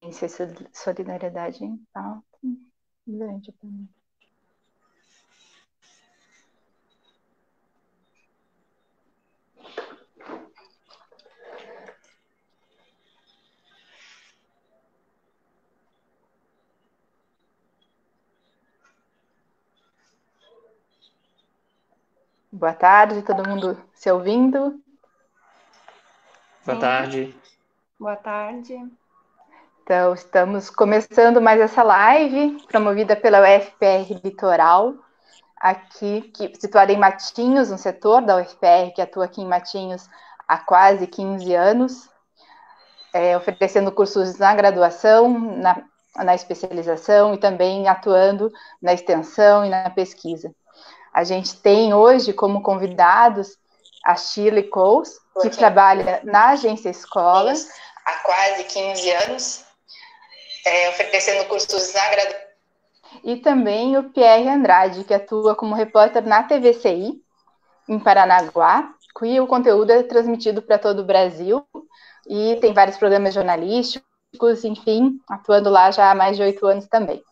e solidariedade em pauta durante a pandemia. Boa tarde, todo mundo se ouvindo? Boa tarde. Boa tarde. Então, estamos começando mais essa live, promovida pela UFPR Litoral, aqui, situada em Matinhos, um setor da UFPR que atua aqui em Matinhos há quase 15 anos, oferecendo cursos na graduação, na especialização e também atuando na extensão e na pesquisa. A gente tem hoje como convidados a Shirley Coles, que trabalha na Agência Escola há quase 15 anos, oferecendo cursos na graduação. E também o Pierre Andrade, que atua como repórter na TVCI, em Paranaguá, que o conteúdo é transmitido para todo o Brasil e tem vários programas jornalísticos, enfim, atuando lá já há mais de 8 anos também.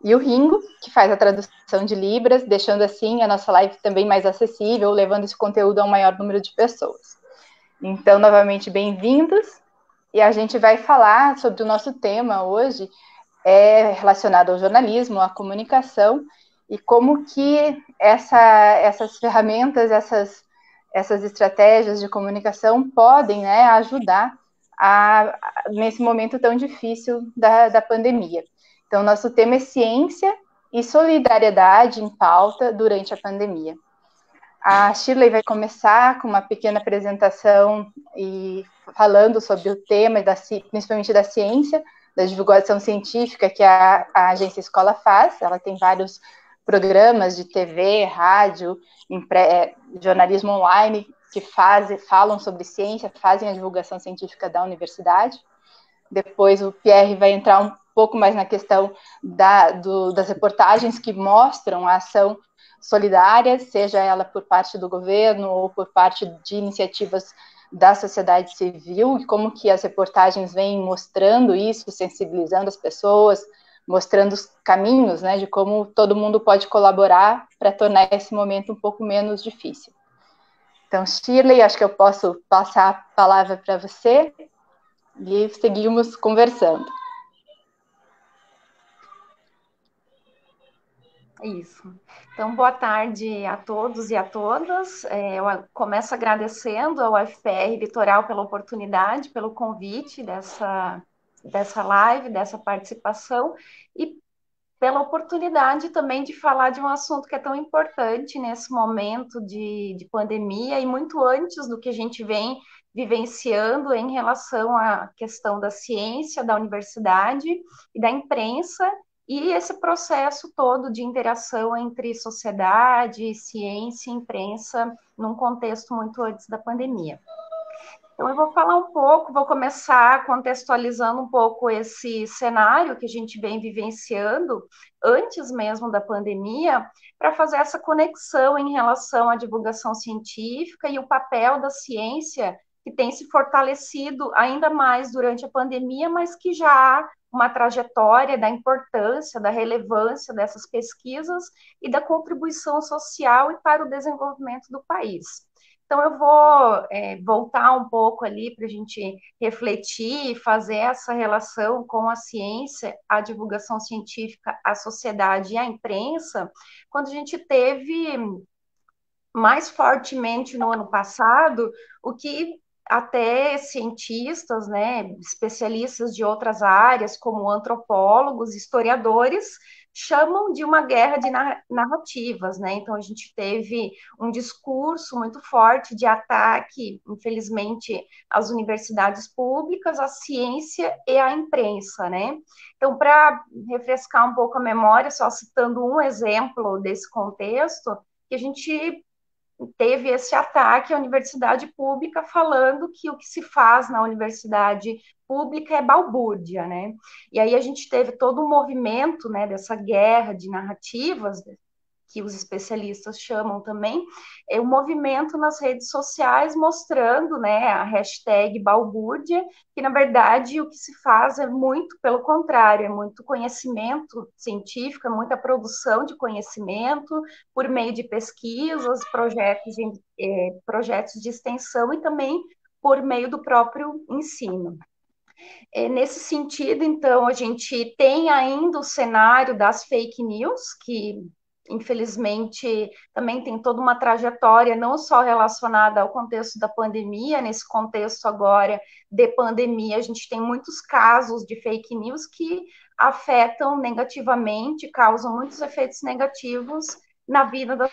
E o Ringo, que faz a tradução de Libras, deixando assim a nossa live também mais acessível, levando esse conteúdo a um maior número de pessoas. Então, novamente, bem-vindos. E a gente vai falar sobre o nosso tema hoje, relacionado ao jornalismo, à comunicação, e como que essas ferramentas, essas estratégias de comunicação podem, né, ajudar nesse momento tão difícil da pandemia. Então, nosso tema é ciência e solidariedade em pauta durante a pandemia. A Shirley vai começar com uma pequena apresentação e falando sobre o tema, principalmente da ciência, da divulgação científica que a Agência Escola faz. Ela tem vários programas de TV, rádio, jornalismo online que falam sobre ciência, fazem a divulgação científica da universidade. Depois o Pierre vai entrar um pouco mais na questão das reportagens que mostram a ação solidária, seja ela por parte do governo ou por parte de iniciativas da sociedade civil, e como que as reportagens vêm mostrando isso, sensibilizando as pessoas, mostrando os caminhos, né, de como todo mundo pode colaborar para tornar esse momento um pouco menos difícil. Então, Shirley, acho que eu posso passar a palavra para você e seguimos conversando. Isso. Então, boa tarde a todos e a todas. Eu começo agradecendo ao UFPR Litoral pela oportunidade, pelo convite dessa live, dessa participação, e pela oportunidade também de falar de um assunto que é tão importante nesse momento de pandemia e muito antes do que a gente vem vivenciando em relação à questão da ciência, da universidade e da imprensa, e esse processo todo de interação entre sociedade, ciência e imprensa num contexto muito antes da pandemia. Então, eu vou falar um pouco, vou começar contextualizando um pouco esse cenário que a gente vem vivenciando antes mesmo da pandemia, para fazer essa conexão em relação à divulgação científica e o papel da ciência que tem se fortalecido ainda mais durante a pandemia, mas que já há uma trajetória da importância, da relevância dessas pesquisas e da contribuição social e para o desenvolvimento do país. Então, eu vou voltar um pouco ali para a gente refletir e fazer essa relação com a ciência, a divulgação científica, a sociedade e a imprensa, quando a gente teve mais fortemente no ano passado o que até cientistas, né, especialistas de outras áreas, como antropólogos, historiadores, chamam de uma guerra de narrativas, né? Então a gente teve um discurso muito forte de ataque, infelizmente, às universidades públicas, à ciência e à imprensa, né? Então, para refrescar um pouco a memória, só citando um exemplo desse contexto, que a gente teve esse ataque à universidade pública, falando que o que se faz na universidade pública é balbúrdia, né? E aí a gente teve todo um movimento, né, dessa guerra de narrativas que os especialistas chamam também, é o movimento nas redes sociais mostrando, né, a hashtag balbúrdia, que na verdade o que se faz é muito pelo contrário, é muito conhecimento científico, é muita produção de conhecimento por meio de pesquisas, projetos de extensão e também por meio do próprio ensino. Nesse sentido, então, a gente tem ainda o cenário das fake news, que infelizmente também tem toda uma trajetória, não só relacionada ao contexto da pandemia, nesse contexto agora de pandemia, a gente tem muitos casos de fake news que afetam negativamente, causam muitos efeitos negativos na vida das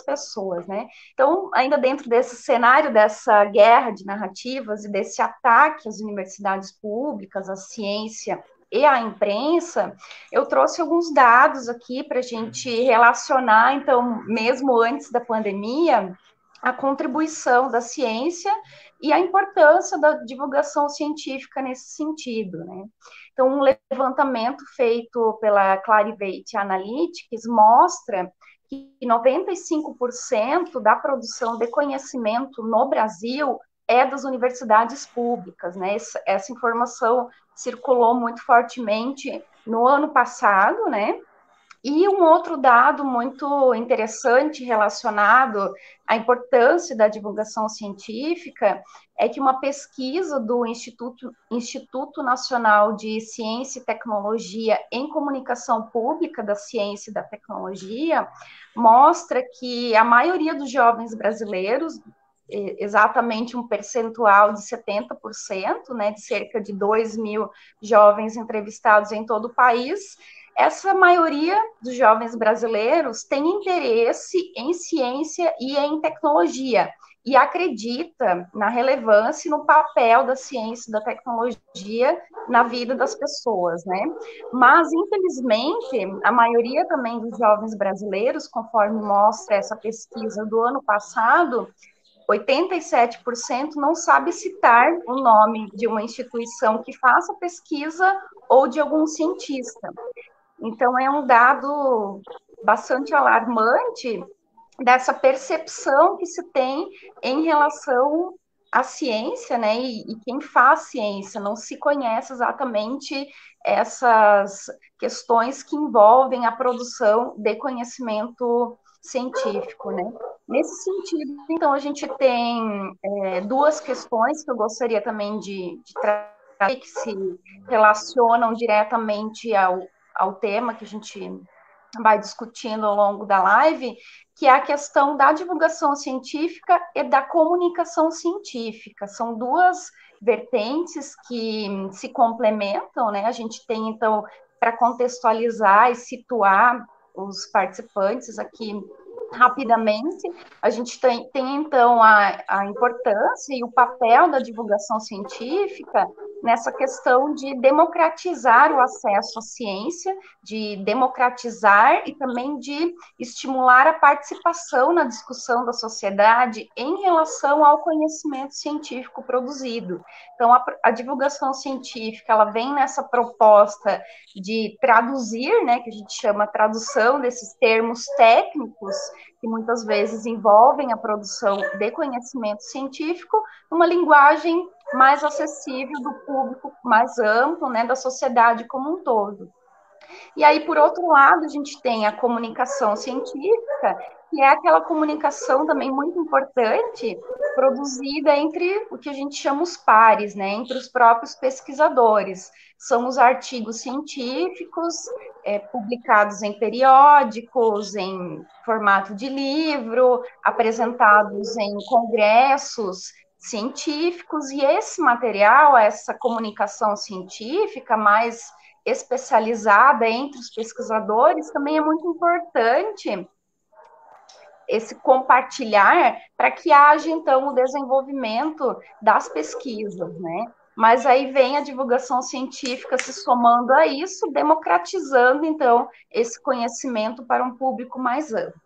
pessoas, né? Então, ainda dentro desse cenário, dessa guerra de narrativas e desse ataque às universidades públicas, à ciência e à imprensa, eu trouxe alguns dados aqui para a gente relacionar, então, mesmo antes da pandemia, a contribuição da ciência e a importância da divulgação científica nesse sentido, né? Então, um levantamento feito pela Clarivate Analytics mostra que 95% da produção de conhecimento no Brasil é das universidades públicas, né? Essa informação circulou muito fortemente no ano passado, né? E um outro dado muito interessante relacionado à importância da divulgação científica é que uma pesquisa do Instituto Nacional de Ciência e Tecnologia em Comunicação Pública da Ciência e da Tecnologia mostra que a maioria dos jovens brasileiros, exatamente um percentual de 70%, né, de cerca de 2 mil jovens entrevistados em todo o país, essa maioria dos jovens brasileiros tem interesse em ciência e em tecnologia e acredita na relevância e no papel da ciência e da tecnologia na vida das pessoas, né? Mas, infelizmente, a maioria também dos jovens brasileiros, conforme mostra essa pesquisa do ano passado, 87% não sabe citar o nome de uma instituição que faça pesquisa ou de algum cientista. Então, é um dado bastante alarmante dessa percepção que se tem em relação à ciência, né? E quem faz ciência não se conhece exatamente essas questões que envolvem a produção de conhecimento científico, né? Nesse sentido, então, a gente tem duas questões que eu gostaria também de trazer, que se relacionam diretamente ao tema que a gente vai discutindo ao longo da live, que é a questão da divulgação científica e da comunicação científica. São duas vertentes que se complementam, né? A gente tem, então, para contextualizar e situar os participantes aqui rapidamente, a gente tem então, a importância e o papel da divulgação científica nessa questão de democratizar o acesso à ciência, de democratizar e também de estimular a participação na discussão da sociedade em relação ao conhecimento científico produzido. Então, a divulgação científica, ela vem nessa proposta de traduzir, né, que a gente chama tradução desses termos técnicos, que muitas vezes envolvem a produção de conhecimento científico, numa linguagem mais acessível do público mais amplo, né, da sociedade como um todo. E aí, por outro lado, a gente tem a comunicação científica, que é aquela comunicação também muito importante, produzida entre o que a gente chama os pares, né, entre os próprios pesquisadores. São os artigos científicos, publicados em periódicos, em formato de livro, apresentados em congressos científicos, e esse material, essa comunicação científica mais especializada entre os pesquisadores, também é muito importante esse compartilhar para que haja, então, o desenvolvimento das pesquisas, né? Mas aí vem a divulgação científica se somando a isso, democratizando, então, esse conhecimento para um público mais amplo.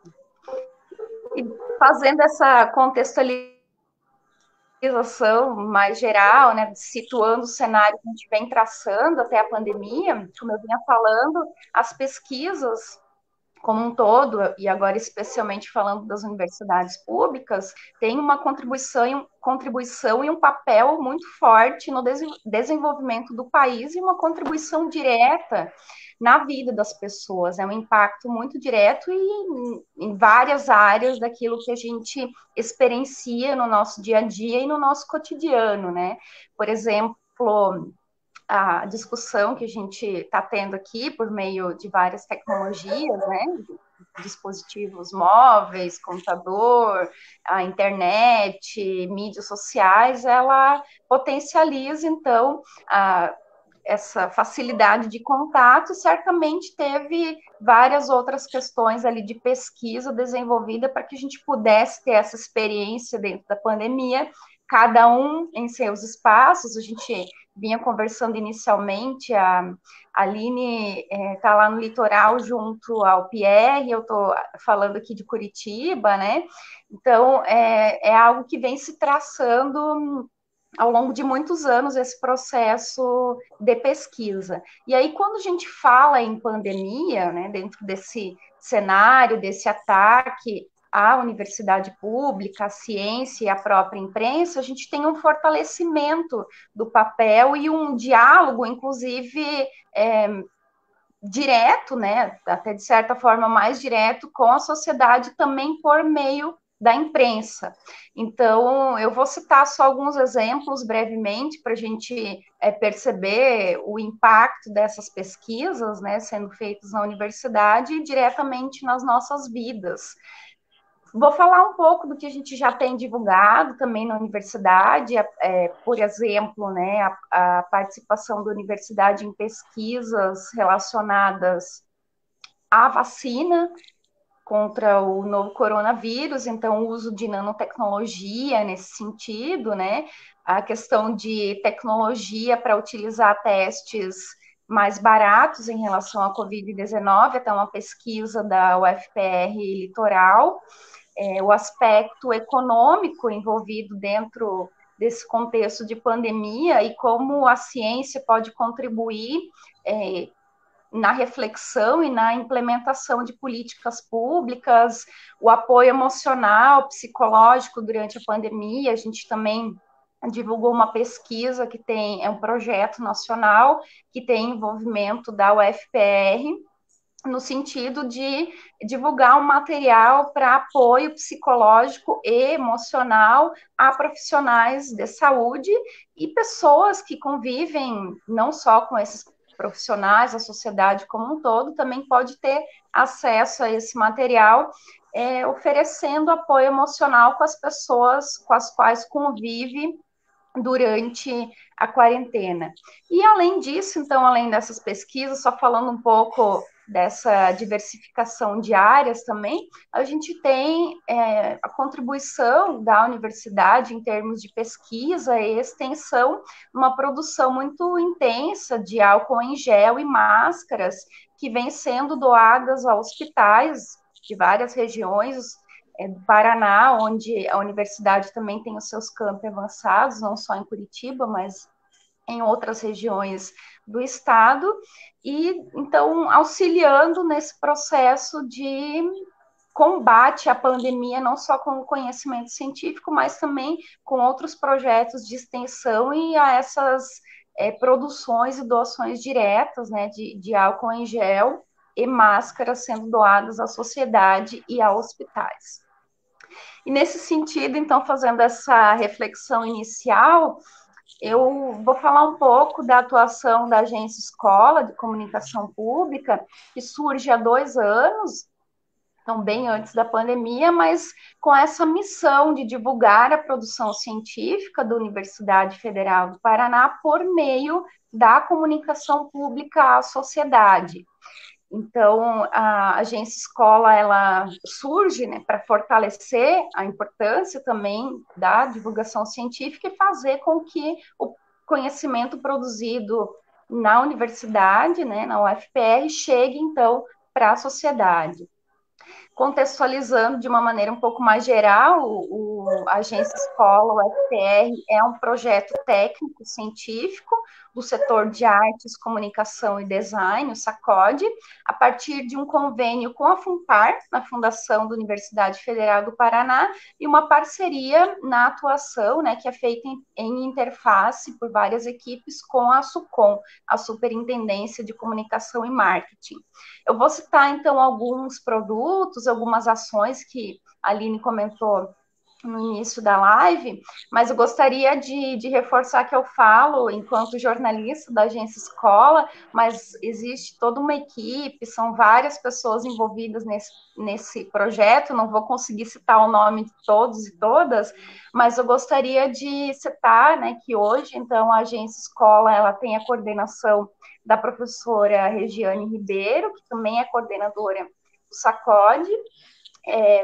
E fazendo essa contextualização mais geral, né, situando o cenário que a gente vem traçando até a pandemia, como eu vinha falando, as pesquisas como um todo, e agora especialmente falando das universidades públicas, tem uma contribuição e um papel muito forte no desenvolvimento do país e uma contribuição direta na vida das pessoas. É um impacto muito direto e em várias áreas daquilo que a gente experiencia no nosso dia a dia e no nosso cotidiano, né? Por exemplo, a discussão que a gente está tendo aqui por meio de várias tecnologias, né? Dispositivos móveis, computador, a internet, mídias sociais, ela potencializa, então, essa facilidade de contato. Certamente teve várias outras questões ali de pesquisa desenvolvida para que a gente pudesse ter essa experiência dentro da pandemia, cada um em seus espaços. A gente vinha conversando inicialmente, a Aline está lá no litoral junto ao Pierre, eu estou falando aqui de Curitiba, né? Então, é algo que vem se traçando ao longo de muitos anos, esse processo de pesquisa. E aí, quando a gente fala em pandemia, né, dentro desse cenário, desse ataque à universidade pública, à ciência e à própria imprensa, a gente tem um fortalecimento do papel e um diálogo, inclusive, direto, né, até de certa forma mais direto, com a sociedade também por meio da imprensa. Então, eu vou citar só alguns exemplos brevemente para a gente perceber o impacto dessas pesquisas, né, sendo feitas na universidade e diretamente nas nossas vidas. Vou falar um pouco do que a gente já tem divulgado também na universidade, por exemplo, né, a participação da universidade em pesquisas relacionadas à vacina contra o novo coronavírus, então o uso de nanotecnologia nesse sentido, né, a questão de tecnologia para utilizar testes mais baratos em relação à Covid-19, até uma pesquisa da UFPR Litoral, o aspecto econômico envolvido dentro desse contexto de pandemia e como a ciência pode contribuir na reflexão e na implementação de políticas públicas, o apoio emocional, psicológico durante a pandemia. A gente também divulgou uma pesquisa que é um projeto nacional que tem envolvimento da UFPR, no sentido de divulgar um material para apoio psicológico e emocional a profissionais de saúde e pessoas que convivem não só com esses profissionais, a sociedade como um todo, também pode ter acesso a esse material, oferecendo apoio emocional com as pessoas com as quais convive durante a quarentena. E além disso, então, além dessas pesquisas, só falando um pouco dessa diversificação de áreas também, a gente tem a contribuição da universidade em termos de pesquisa e extensão, uma produção muito intensa de álcool em gel e máscaras que vem sendo doadas a hospitais de várias regiões do Paraná, onde a universidade também tem os seus campi avançados, não só em Curitiba, mas em outras regiões do estado, e então auxiliando nesse processo de combate à pandemia, não só com o conhecimento científico, mas também com outros projetos de extensão e a essas produções e doações diretas, né, de álcool em gel e máscaras sendo doadas à sociedade e a hospitais. E nesse sentido, então, fazendo essa reflexão inicial, eu vou falar um pouco da atuação da Agência Escola de Comunicação Pública, que surge há 2 anos, então bem antes da pandemia, mas com essa missão de divulgar a produção científica da Universidade Federal do Paraná por meio da comunicação pública à sociedade. Então, a Agência Escola, ela surge, né, para fortalecer a importância também da divulgação científica e fazer com que o conhecimento produzido na universidade, né, na UFPR, chegue, então, para a sociedade. Contextualizando de uma maneira um pouco mais geral, a Agência Escola, o FPR, é um projeto técnico científico do setor de artes, comunicação e design, o SACODE, a partir de um convênio com a FUNPAR, na Fundação da Universidade Federal do Paraná, e uma parceria na atuação, né, que é feita em interface por várias equipes com a SUCOM, a Superintendência de Comunicação e Marketing. Eu vou citar, então, alguns produtos, algumas ações que a Aline comentou no início da live, mas eu gostaria de reforçar que eu falo enquanto jornalista da Agência Escola, mas existe toda uma equipe, são várias pessoas envolvidas nesse projeto, não vou conseguir citar o nome de todos e todas, mas eu gostaria de citar, né, que hoje, então, a Agência Escola, ela tem a coordenação da professora Regiane Ribeiro, que também é coordenadora do SACODE,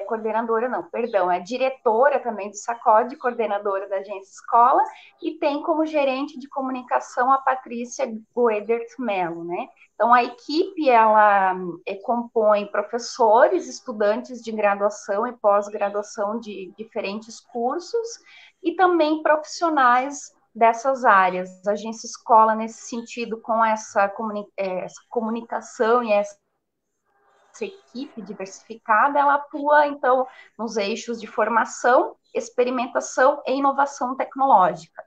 coordenadora não, perdão, é diretora também do SACODE, coordenadora da Agência Escola, e tem como gerente de comunicação a Patrícia Guedert Mello, né? Então, a equipe, ela compõe professores, estudantes de graduação e pós-graduação de diferentes cursos, e também profissionais dessas áreas. A Agência Escola, nesse sentido, com essa comunicação e essa equipe diversificada, ela atua, então, nos eixos de formação, experimentação e inovação tecnológica.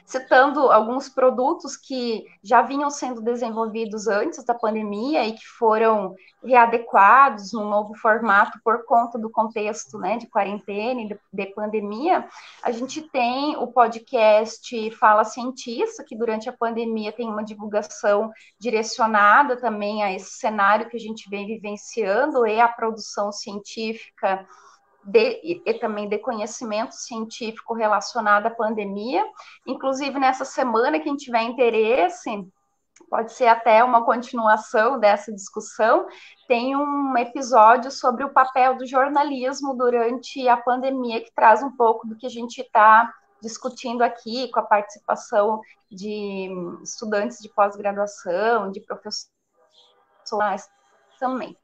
Citando alguns produtos que já vinham sendo desenvolvidos antes da pandemia e que foram readequados num novo formato por conta do contexto, né, de quarentena e de pandemia, a gente tem o podcast Fala Cientista, que durante a pandemia tem uma divulgação direcionada também a esse cenário que a gente vem vivenciando e a produção científica e também de conhecimento científico relacionado à pandemia. Inclusive, nessa semana, quem tiver interesse, pode ser até uma continuação dessa discussão, tem um episódio sobre o papel do jornalismo durante a pandemia, que traz um pouco do que a gente está discutindo aqui, com a participação de estudantes de pós-graduação, de professores também.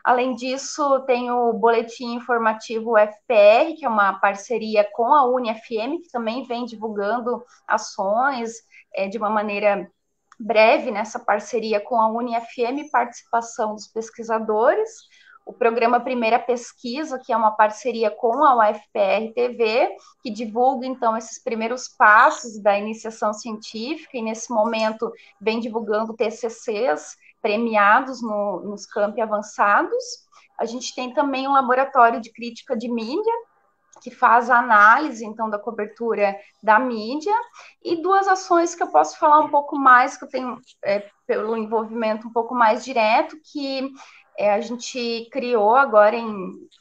Além disso, tem o Boletim Informativo UFPR, que é uma parceria com a UniFM, que também vem divulgando ações de uma maneira breve nessa parceria com a UniFM, participação dos pesquisadores. O programa Primeira Pesquisa, que é uma parceria com a UFPR TV, que divulga, então, esses primeiros passos da iniciação científica, e nesse momento vem divulgando TCCs premiados nos campi avançados. A gente tem também um laboratório de crítica de mídia, que faz a análise, então, da cobertura da mídia, e duas ações que eu posso falar um pouco mais, que eu tenho pelo envolvimento um pouco mais direto, que a gente criou agora,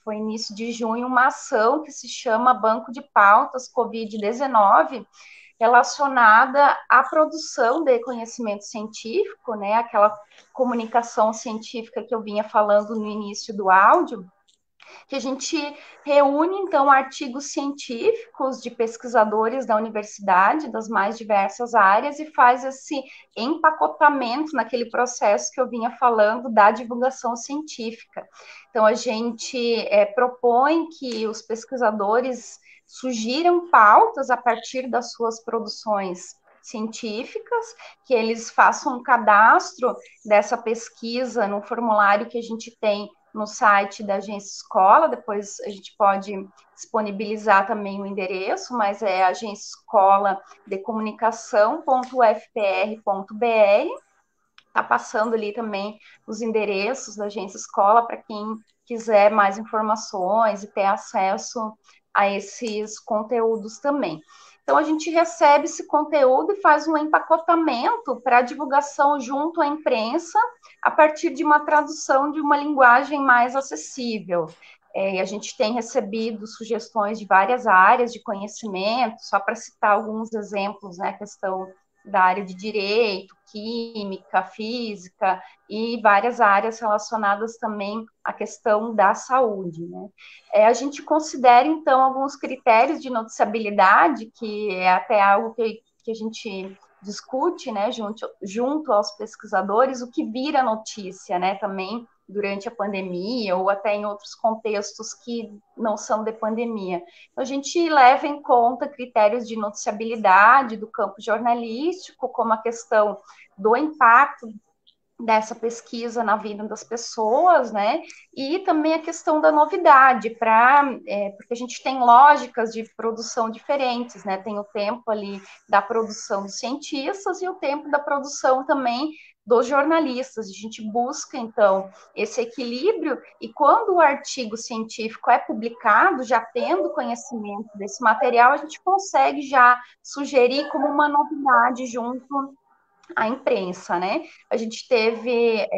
foi início de junho, uma ação que se chama Banco de Pautas Covid-19, relacionada à produção de conhecimento científico, né, aquela comunicação científica que eu vinha falando no início do áudio, que a gente reúne, então, artigos científicos de pesquisadores da universidade, das mais diversas áreas, e faz esse empacotamento naquele processo que eu vinha falando da divulgação científica. Então, a gente propõe que os pesquisadores sugiram pautas a partir das suas produções científicas, que eles façam um cadastro dessa pesquisa no formulário que a gente tem no site da Agência Escola. Depois a gente pode disponibilizar também o endereço, mas é Agência Escola de Comunicação.ufpr.br. Está passando ali também os endereços da Agência Escola para quem quiser mais informações e ter acesso a esses conteúdos também. Então, a gente recebe esse conteúdo e faz um empacotamento para divulgação junto à imprensa, a partir de uma tradução de uma linguagem mais acessível. A gente tem recebido sugestões de várias áreas de conhecimento, só para citar alguns exemplos, né, a questão da área de direito, química, física e várias áreas relacionadas também à questão da saúde, né? A gente considera, então, alguns critérios de noticiabilidade, que é até algo que a gente discute, né, junto aos pesquisadores, o que vira notícia, né, também durante a pandemia ou até em outros contextos que não são de pandemia. Então, a gente leva em conta critérios de noticiabilidade do campo jornalístico, como a questão do impacto dessa pesquisa na vida das pessoas, né? E também a questão da novidade, porque a gente tem lógicas de produção diferentes, né? Tem o tempo ali da produção dos cientistas e o tempo da produção também dos jornalistas. A gente busca, então, esse equilíbrio, e quando o artigo científico é publicado, já tendo conhecimento desse material, a gente consegue já sugerir como uma novidade junto a imprensa, né? A gente teve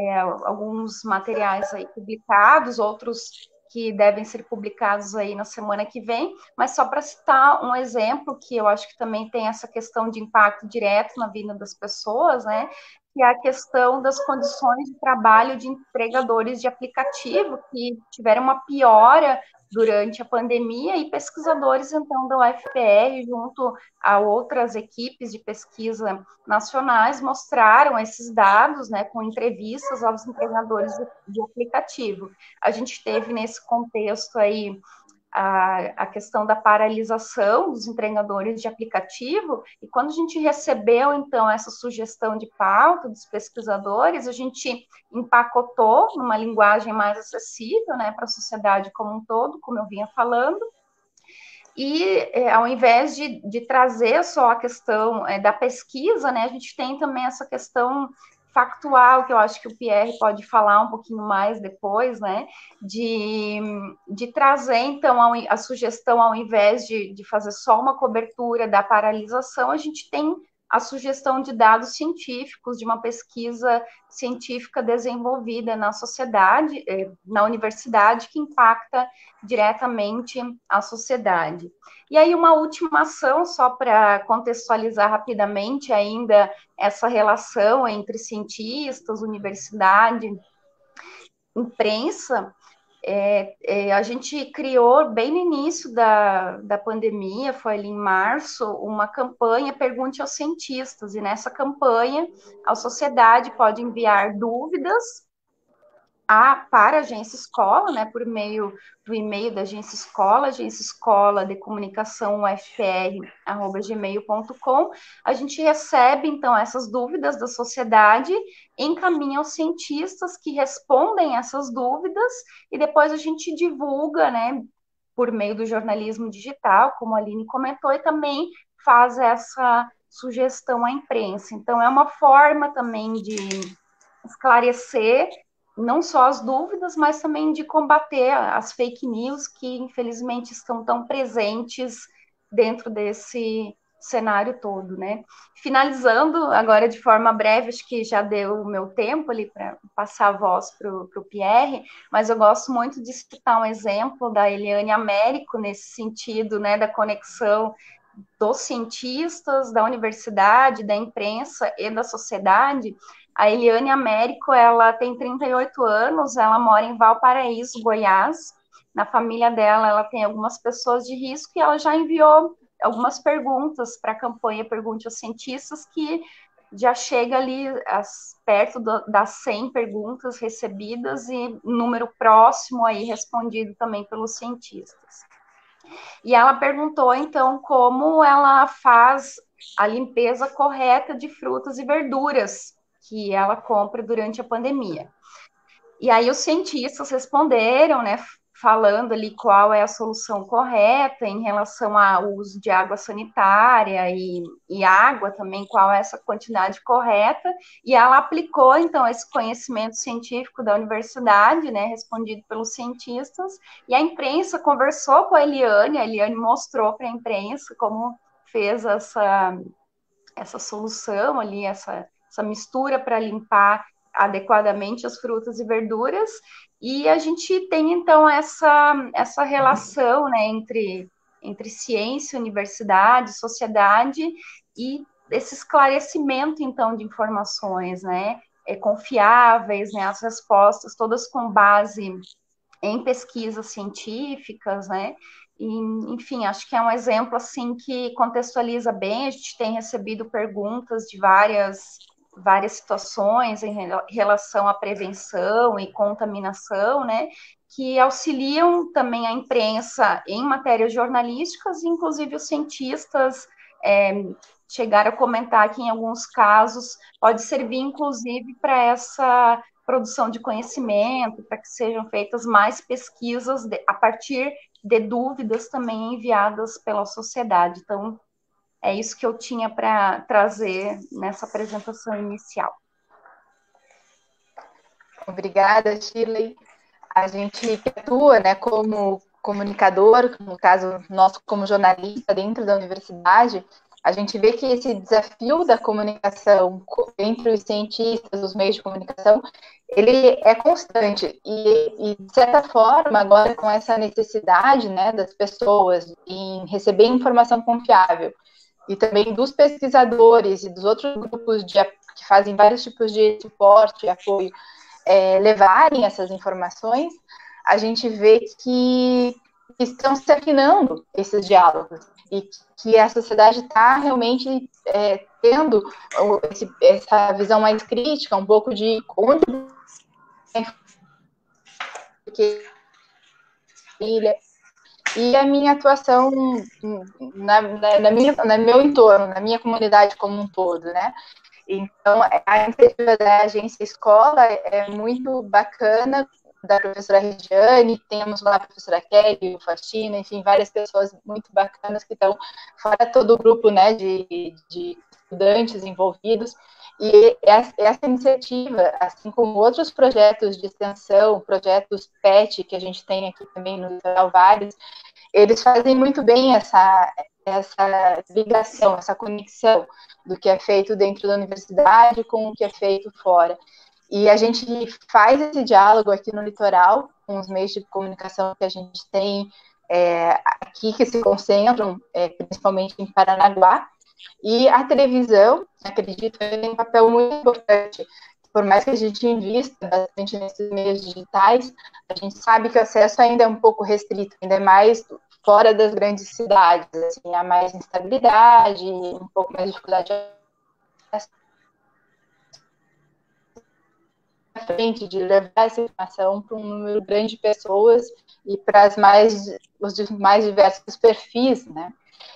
alguns materiais aí publicados, outros que devem ser publicados aí na semana que vem, mas só para citar um exemplo que eu acho que também tem essa questão de impacto direto na vida das pessoas, né? Que é a questão das condições de trabalho de empregadores de aplicativo, que tiveram uma piora durante a pandemia, e pesquisadores, então, da UFPR, junto a outras equipes de pesquisa nacionais, mostraram esses dados, né, com entrevistas aos empregadores de aplicativo. A gente teve nesse contexto aí a questão da paralisação dos entregadores de aplicativo, e quando a gente recebeu, então, essa sugestão de pauta dos pesquisadores, a gente empacotou numa linguagem mais acessível, né, para a sociedade como um todo, como eu vinha falando, e ao invés de trazer só a questão da pesquisa, né, a gente tem também essa questão factual, que eu acho que o Pierre pode falar um pouquinho mais depois, né, de trazer, então, a sugestão, ao invés de fazer só uma cobertura da paralisação, a gente tem a sugestão de dados científicos, de uma pesquisa científica desenvolvida na sociedade, na universidade, que impacta diretamente a sociedade. E aí, uma última ação, só para contextualizar rapidamente ainda essa relação entre cientistas, universidade, imprensa. A gente criou, bem no início da pandemia, foi ali em março, uma campanha Pergunte aos Cientistas, e nessa campanha a sociedade pode enviar dúvidas para a Agência Escola, né, por meio do e-mail da Agência Escola de Comunicação ufpr@gmail.com. A gente recebe, então, essas dúvidas da sociedade, encaminha aos cientistas que respondem essas dúvidas, e depois a gente divulga, né, por meio do jornalismo digital, como a Aline comentou, e também faz essa sugestão à imprensa. Então, é uma forma também de esclarecer não só as dúvidas, mas também de combater as fake news que, infelizmente, estão tão presentes dentro desse cenário todo, né? Finalizando, agora de forma breve, acho que já deu o meu tempo ali para passar a voz para o Pierre, mas eu gosto muito de citar um exemplo da Eliane Américo, nesse sentido, né, da conexão dos cientistas, da universidade, da imprensa e da sociedade. A Eliane Américo, ela tem 38 anos, ela mora em Valparaíso, Goiás. Na família dela, ela tem algumas pessoas de risco, e ela já enviou algumas perguntas para a campanha Pergunte aos Cientistas, que já chega ali perto das 100 perguntas recebidas, e número próximo aí respondido também pelos cientistas. E ela perguntou, então, como ela faz a limpeza correta de frutas e verduras que ela compra durante a pandemia. E aí os cientistas responderam, né, falando ali qual é a solução correta em relação ao uso de água sanitária e água também, qual é essa quantidade correta, e ela aplicou, então, esse conhecimento científico da universidade, né, respondido pelos cientistas, e a imprensa conversou com a Eliane mostrou para a imprensa como fez essa solução ali, essa mistura para limpar adequadamente as frutas e verduras, e a gente tem, então, essa relação, né, entre ciência, universidade, sociedade, e esse esclarecimento, então, de informações, né, confiáveis, né, as respostas todas com base em pesquisas científicas, né, e, enfim, acho que é um exemplo, assim, que contextualiza bem. A gente tem recebido perguntas de várias várias situações em relação à prevenção e contaminação, né, que auxiliam também a imprensa em matérias jornalísticas, inclusive os cientistas chegaram a comentar que, em alguns casos, pode servir, inclusive, para essa produção de conhecimento, para que sejam feitas mais pesquisas a partir de dúvidas também enviadas pela sociedade. Então, é isso que eu tinha para trazer nessa apresentação inicial. Obrigada, Shirley. A gente que atua, né, como comunicador, no caso, nós como jornalista dentro da universidade, a gente vê que esse desafio da comunicação entre os cientistas, os meios de comunicação, ele é constante e de certa forma, agora com essa necessidade, né, das pessoas em receber informação confiável e também dos pesquisadores e dos outros grupos que fazem vários tipos de suporte e apoio, levarem essas informações, a gente vê que estão se afinando esses diálogos e que a sociedade está realmente tendo essa visão mais crítica, um pouco de onde e a minha atuação no meu entorno, na minha comunidade como um todo, né? Então, a iniciativa da Agência Escola é muito bacana, da professora Regiane, temos lá a professora Kelly, o Faxina, enfim, várias pessoas muito bacanas que estão fora todo o grupo, né, de estudantes envolvidos, e essa iniciativa, assim como outros projetos de extensão, projetos PET, que a gente tem aqui também no Litoral vários, eles fazem muito bem essa ligação, essa conexão do que é feito dentro da universidade com o que é feito fora. E a gente faz esse diálogo aqui no litoral, com os meios de comunicação que a gente tem aqui, que se concentram principalmente em Paranaguá, e a televisão, acredito, tem um papel muito importante. Por mais que a gente invista bastante nesses meios digitais, a gente sabe que o acesso ainda é um pouco restrito, ainda é mais fora das grandes cidades, assim, há mais instabilidade, um pouco mais de dificuldade frente de levar essa informação para um número grande de pessoas e para os mais diversos perfis, né?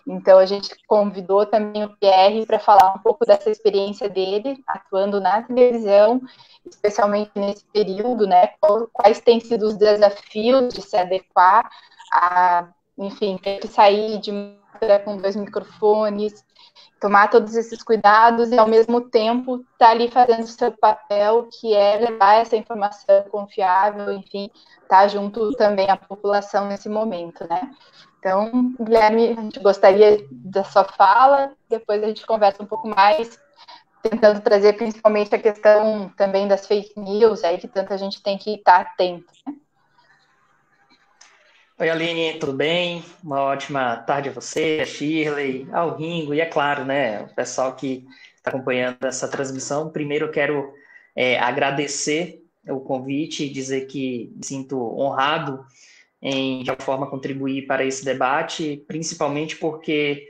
Então, a gente convidou também o Pierre para falar um pouco dessa experiência dele, atuando na televisão, especialmente nesse período, né? Quais têm sido os desafios de se adequar a, enfim, ter que sair de máscara com 2 microfones, tomar todos esses cuidados e, ao mesmo tempo, estar ali fazendo o seu papel, que é levar essa informação confiável, enfim, estar junto também à população nesse momento, né? Então, Guilherme, a gente gostaria da sua fala, depois a gente conversa um pouco mais, tentando trazer principalmente a questão também das fake news, aí que tanta gente tem que estar atento, né? Oi, Aline, tudo bem? Uma ótima tarde a você, a Shirley, ao Ringo e, é claro, né, o pessoal que está acompanhando essa transmissão. Primeiro, eu quero agradecer o convite e dizer que me sinto honrado em, de alguma forma, contribuir para esse debate, principalmente porque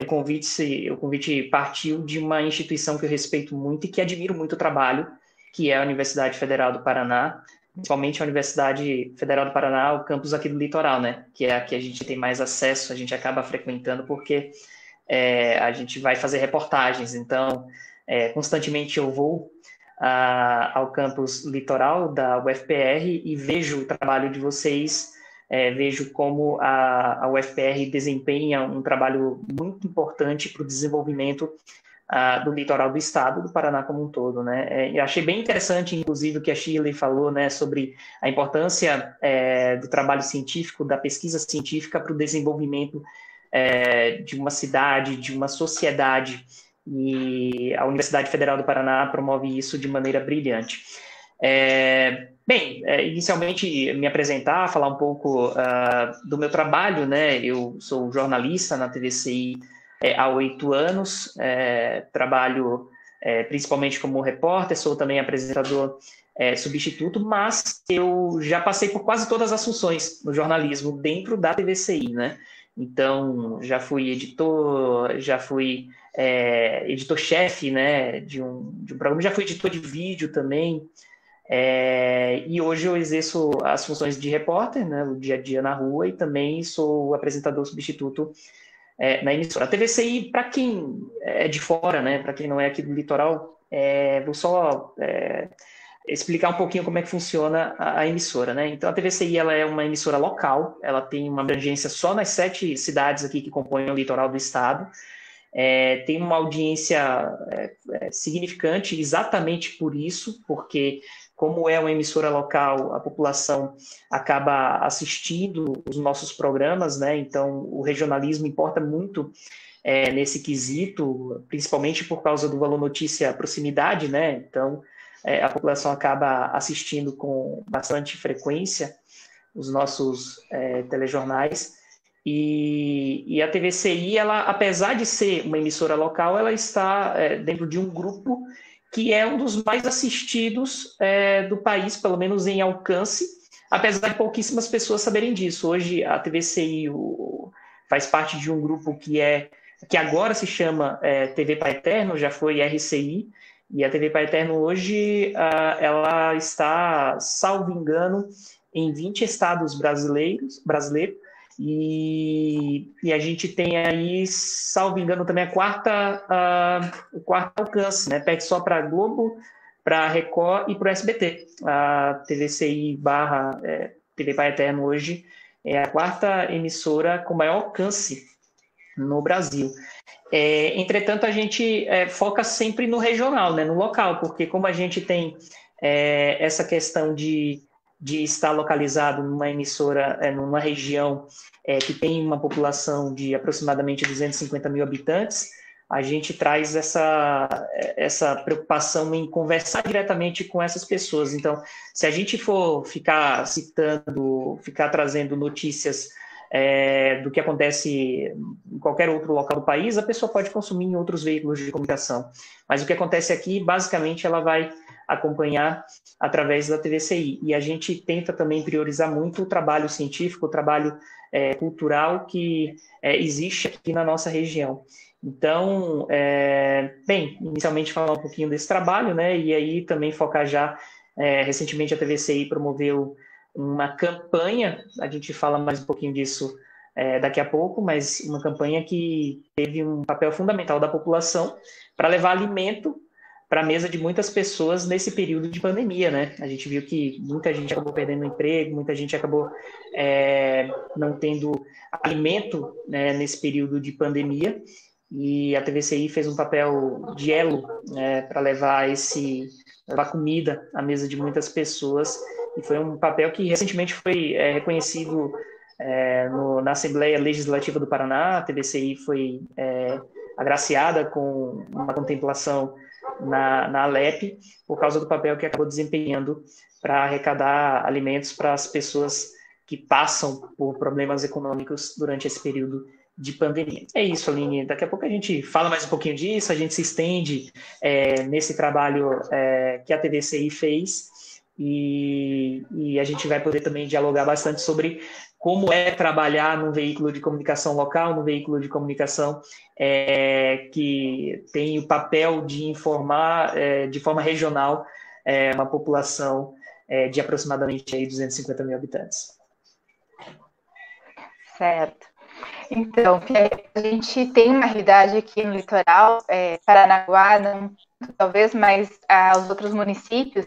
o convite partiu de uma instituição que eu respeito muito e que admiro muito o trabalho, que é a Universidade Federal do Paraná, principalmente a Universidade Federal do Paraná, o campus aqui do litoral, né? Que é a que a gente tem mais acesso, a gente acaba frequentando porque a gente vai fazer reportagens. Então, constantemente eu vou ao campus litoral da UFPR e vejo o trabalho de vocês, vejo como a UFPR desempenha um trabalho muito importante para o desenvolvimento do litoral do estado, do Paraná como um todo, né? Eu achei bem interessante, inclusive, o que a Shirley falou, né, sobre a importância do trabalho científico, da pesquisa científica para o desenvolvimento de uma cidade, de uma sociedade, e a Universidade Federal do Paraná promove isso de maneira brilhante. Bem, inicialmente me apresentar, falar um pouco do meu trabalho, né? Eu sou jornalista na TVCI há 8 anos, trabalho principalmente como repórter, sou também apresentador substituto, mas eu já passei por quase todas as funções no jornalismo dentro da TVCI, né? Então, já fui editor, já fui editor-chefe, né, de um programa, já fui editor de vídeo também, e hoje eu exerço as funções de repórter, né, o dia a dia na rua, e também sou apresentador substituto na emissora. A TVCI, para quem é de fora, né, para quem não é aqui do litoral, vou só explicar um pouquinho como é que funciona a emissora, né? Então, a TVCI, ela é uma emissora local, ela tem uma abrangência só nas 7 cidades aqui que compõem o litoral do estado, tem uma audiência significante exatamente por isso, porque como é uma emissora local, a população acaba assistindo os nossos programas, né? Então, o regionalismo importa muito nesse quesito, principalmente por causa do valor notícia proximidade, né? Então, a população acaba assistindo com bastante frequência os nossos telejornais. E a TVCI, ela, apesar de ser uma emissora local, ela está dentro de um grupo que é um dos mais assistidos do país, pelo menos em alcance, apesar de pouquíssimas pessoas saberem disso. Hoje, a TVCI faz parte de um grupo que agora se chama TV Pai Eterno, já foi RCI, e a TV Pai Eterno hoje, ela está, salvo engano, em 20 estados brasileiros, e a gente tem aí, salvo engano, também o quarto alcance, né? Perde só para a Globo, para a Record e para o SBT. A TVCI TV Pai Eterno hoje é a 4ª emissora com maior alcance no Brasil. Entretanto, a gente foca sempre no regional, né, no local, porque como a gente tem essa questão de estar localizado numa emissora, numa região que tem uma população de aproximadamente 250 mil habitantes, a gente traz essa preocupação em conversar diretamente com essas pessoas. Então, se a gente for ficar trazendo notícias do que acontece em qualquer outro local do país, a pessoa pode consumir em outros veículos de comunicação. Mas o que acontece aqui, basicamente, ela vai acompanhar através da TVCI. E a gente tenta também priorizar muito o trabalho científico, o trabalho cultural que existe aqui na nossa região. Então, inicialmente falar um pouquinho desse trabalho, né? E aí também focar já, recentemente a TVCI promoveu uma campanha, a gente fala mais um pouquinho disso daqui a pouco, mas uma campanha que teve um papel fundamental da população para levar alimento para a mesa de muitas pessoas nesse período de pandemia, né? A gente viu que muita gente acabou perdendo o emprego, muita gente acabou não tendo alimento, né, nesse período de pandemia, e a TVCI fez um papel de elo para levar comida à mesa de muitas pessoas, e foi um papel que recentemente foi reconhecido na Assembleia Legislativa do Paraná. A TVCI foi agraciada com uma contemplação na Alep, por causa do papel que acabou desempenhando para arrecadar alimentos para as pessoas que passam por problemas econômicos durante esse período de pandemia. É isso, Aline. Daqui a pouco a gente fala mais um pouquinho disso, a gente se estende nesse trabalho que a TVCI fez, e a gente vai poder também dialogar bastante sobre como é trabalhar num veículo de comunicação local, num veículo de comunicação que tem o papel de informar de forma regional uma população de aproximadamente aí 250 mil habitantes. Certo. Então, a gente tem uma realidade aqui no litoral, Paranaguá, não, talvez, mas aos outros municípios,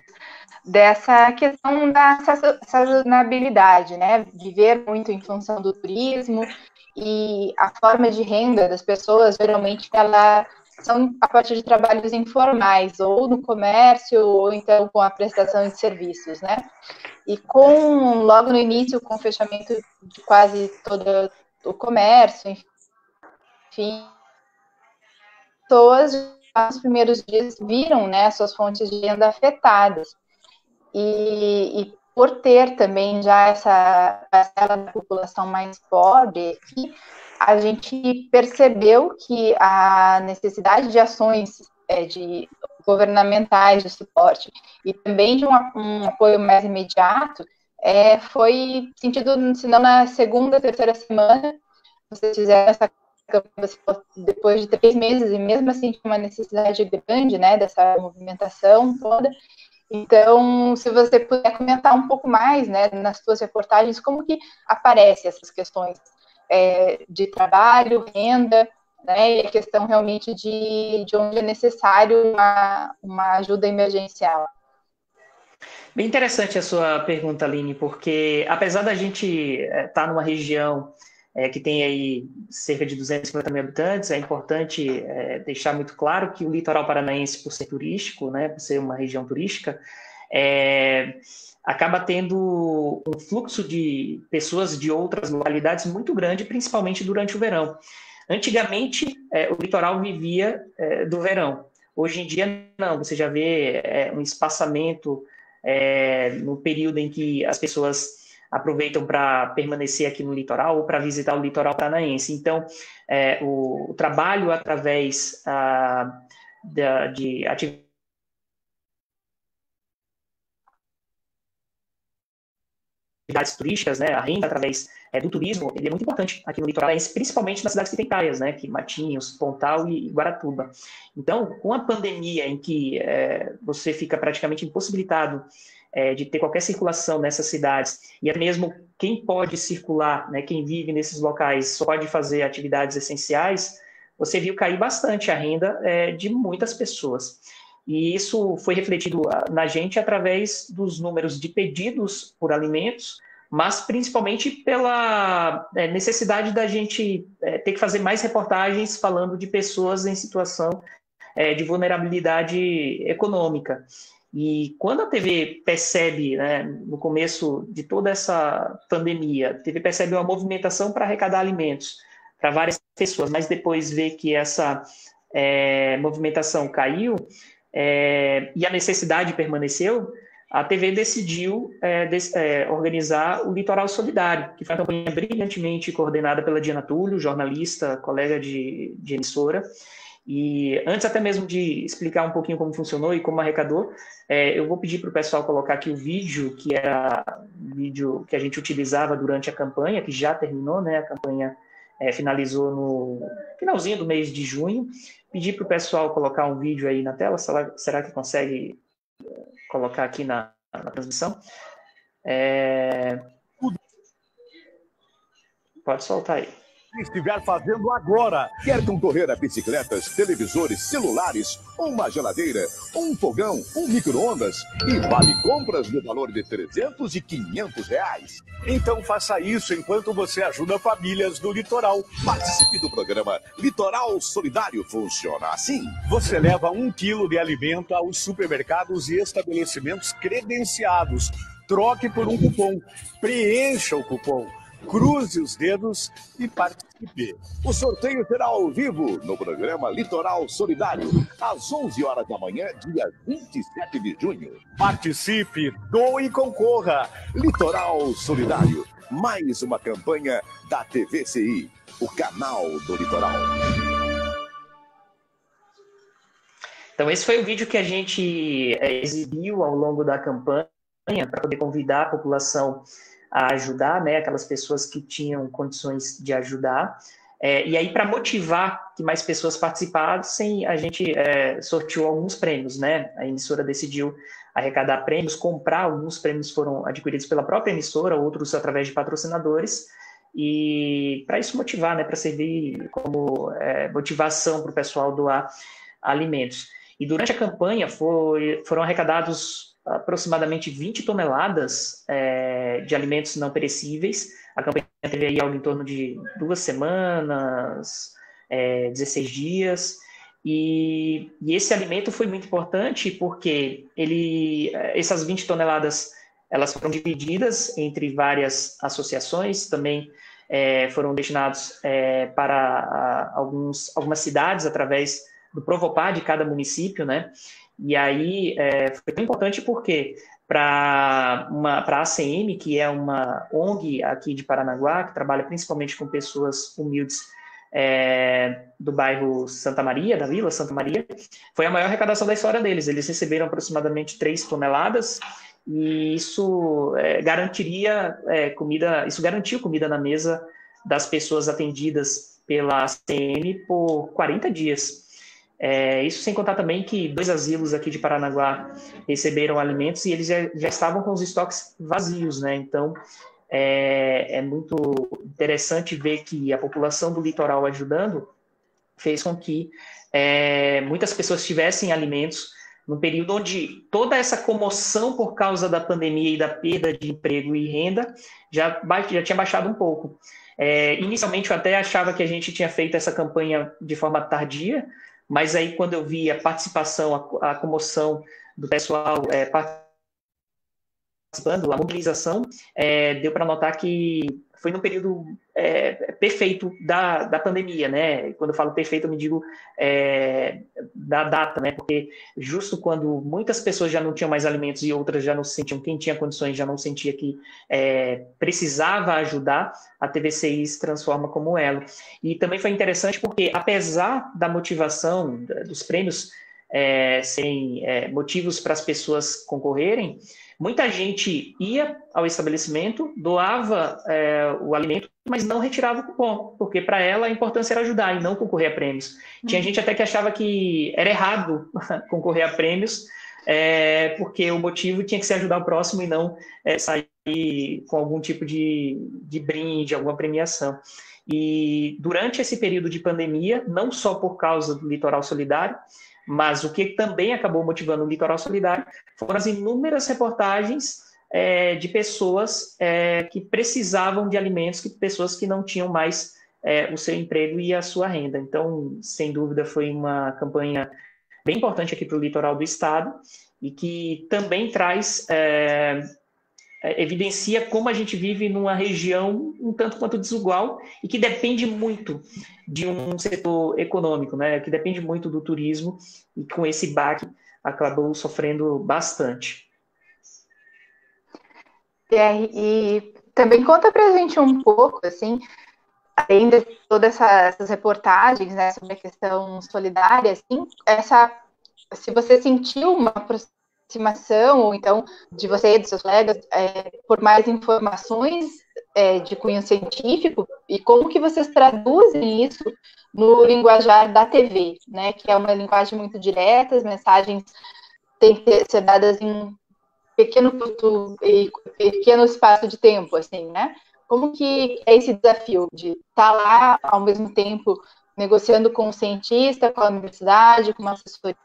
dessa questão da sazonabilidade, né? Viver muito em função do turismo, e a forma de renda das pessoas, geralmente, ela são a partir de trabalhos informais, ou no comércio, ou então com a prestação de serviços, né? E logo no início, com o fechamento de quase todo o comércio, enfim, pessoas nos primeiros dias viram, né, suas fontes de renda afetadas. E por ter também já essa parcela da população mais pobre, a gente percebeu que a necessidade de ações governamentais de suporte e também de um apoio mais imediato foi sentido, se não na segunda, terceira semana vocês fizeram essa campanha depois de 3 meses, e mesmo assim tinha uma necessidade grande, né, dessa movimentação toda. Então, se você puder comentar um pouco mais, né, nas suas reportagens, como que aparecem essas questões de trabalho, renda, né, e a questão realmente de onde é necessário uma ajuda emergencial. Bem interessante a sua pergunta, Aline, porque apesar da gente estar numa região que tem aí cerca de 250 mil habitantes, é importante deixar muito claro que o litoral paranaense, por ser turístico, né, por ser uma região turística, acaba tendo um fluxo de pessoas de outras localidades muito grande, principalmente durante o verão. Antigamente, o litoral vivia do verão. Hoje em dia, não. Você já vê um espaçamento no período em que as pessoas aproveitam para permanecer aqui no litoral ou para visitar o litoral paranaense. Então, o trabalho através de atividades turísticas, né, a renda através do turismo, ele é muito importante aqui no litoral, principalmente nas cidades que têm praias, né, que Matinhos, Pontal e Guaratuba. Então, com a pandemia em que você fica praticamente impossibilitado de ter qualquer circulação nessas cidades, e até mesmo quem pode circular, né, quem vive nesses locais só pode fazer atividades essenciais, você viu cair bastante a renda de muitas pessoas. E isso foi refletido na gente através dos números de pedidos por alimentos, mas principalmente pela necessidade da gente ter que fazer mais reportagens falando de pessoas em situação de vulnerabilidade econômica. E quando a TV percebe, né, no começo de toda essa pandemia, a TV percebe uma movimentação para arrecadar alimentos para várias pessoas, mas depois vê que essa movimentação caiu, e a necessidade permaneceu, a TV decidiu organizar o Litoral Solidário, que foi uma campanha brilhantemente coordenada pela Diana Túlio, jornalista, colega de emissora. E antes até mesmo de explicar um pouquinho como funcionou e como arrecadou, eu vou pedir para o pessoal colocar aqui o vídeo, que era o vídeo que a gente utilizava durante a campanha, que já terminou, né? A campanha finalizou no finalzinho do mês de junho. Pedir para o pessoal colocar um vídeo aí na tela. Será que consegue colocar aqui na transmissão? Pode soltar aí. Estiver fazendo agora. Quer concorrer a bicicletas, televisores, celulares, uma geladeira, um fogão, um micro-ondas e vale compras no valor de R$300 e R$500. Então faça isso enquanto você ajuda famílias do litoral. Participe do programa Litoral Solidário. Funciona assim. Você leva 1 quilo de alimento aos supermercados e estabelecimentos credenciados. Troque por um cupom. Preencha o cupom. Cruze os dedos e participe. O sorteio será ao vivo no programa Litoral Solidário, às 11 horas da manhã, dia 27 de junho. Participe, doe e concorra. Litoral Solidário, mais uma campanha da TVCI, o canal do litoral. Então, esse foi o vídeo que a gente exibiu ao longo da campanha para poder convidar a população a ajudar, né, aquelas pessoas que tinham condições de ajudar. E aí, para motivar que mais pessoas participassem, a gente sorteou alguns prêmios, né? A emissora decidiu arrecadar prêmios, comprar. Alguns prêmios foram adquiridos pela própria emissora, outros através de patrocinadores. E para isso motivar, né, para servir como motivação para o pessoal doar alimentos. E durante a campanha foram arrecadados aproximadamente 20 toneladas de alimentos não perecíveis. A campanha teve aí algo em torno de 2 semanas, 16 dias, e esse alimento foi muito importante porque essas 20 toneladas elas foram divididas entre várias associações, também foram destinados para algumas cidades através do Provopar de cada município, né? E aí foi tão importante porque para a ACM, que é uma ONG aqui de Paranaguá, que trabalha principalmente com pessoas humildes do bairro Santa Maria, da Vila Santa Maria, foi a maior arrecadação da história deles. Eles receberam aproximadamente 3 toneladas e isso garantiu comida na mesa das pessoas atendidas pela ACM por 40 dias. Isso sem contar também que 2 asilos aqui de Paranaguá receberam alimentos e eles já estavam com os estoques vazios, né? Então, é muito interessante ver que a população do litoral ajudando fez com que muitas pessoas tivessem alimentos num período onde toda essa comoção por causa da pandemia e da perda de emprego e renda já tinha baixado um pouco. Inicialmente eu até achava que a gente tinha feito essa campanha de forma tardia, mas aí quando eu vi a participação, a comoção do pessoal participando, a mobilização, deu para notar que foi no período perfeito da pandemia, né? Quando eu falo perfeito, eu me digo da data, né? Porque justo quando muitas pessoas já não tinham mais alimentos e outras já não se sentiam, quem tinha condições já não sentia que precisava ajudar, a TVCI se transforma como elo. E também foi interessante porque, apesar da motivação dos prêmios serem motivos para as pessoas concorrerem, muita gente ia ao estabelecimento, doava o alimento, mas não retirava o cupom, porque para ela a importância era ajudar e não concorrer a prêmios. Tinha gente até que achava que era errado concorrer a prêmios, porque o motivo tinha que ser ajudar o próximo e não sair com algum tipo de brinde, alguma premiação. E durante esse período de pandemia, não só por causa do Litoral Solidário, mas o que também acabou motivando o Litoral Solidário foram as inúmeras reportagens de pessoas que precisavam de alimentos, pessoas que não tinham mais o seu emprego e a sua renda. Então, sem dúvida, foi uma campanha bem importante aqui para o litoral do estado e que também traz, evidencia como a gente vive numa região um tanto quanto desigual e que depende muito de um setor econômico, né, que depende muito do turismo e com esse baque acabou sofrendo bastante. E também conta pra gente um pouco, assim, além de todas essas reportagens, né, sobre a questão solidária, assim, se você sentiu uma aproximação, ou então de você e dos seus colegas, por mais informações de cunho científico, e como que vocês traduzem isso no linguajar da TV, né, que é uma linguagem muito direta, as mensagens têm que ser dadas em pequeno espaço de tempo, assim, né? Como que é esse desafio de estar lá, ao mesmo tempo, negociando com o cientista, com a universidade, com uma assessoria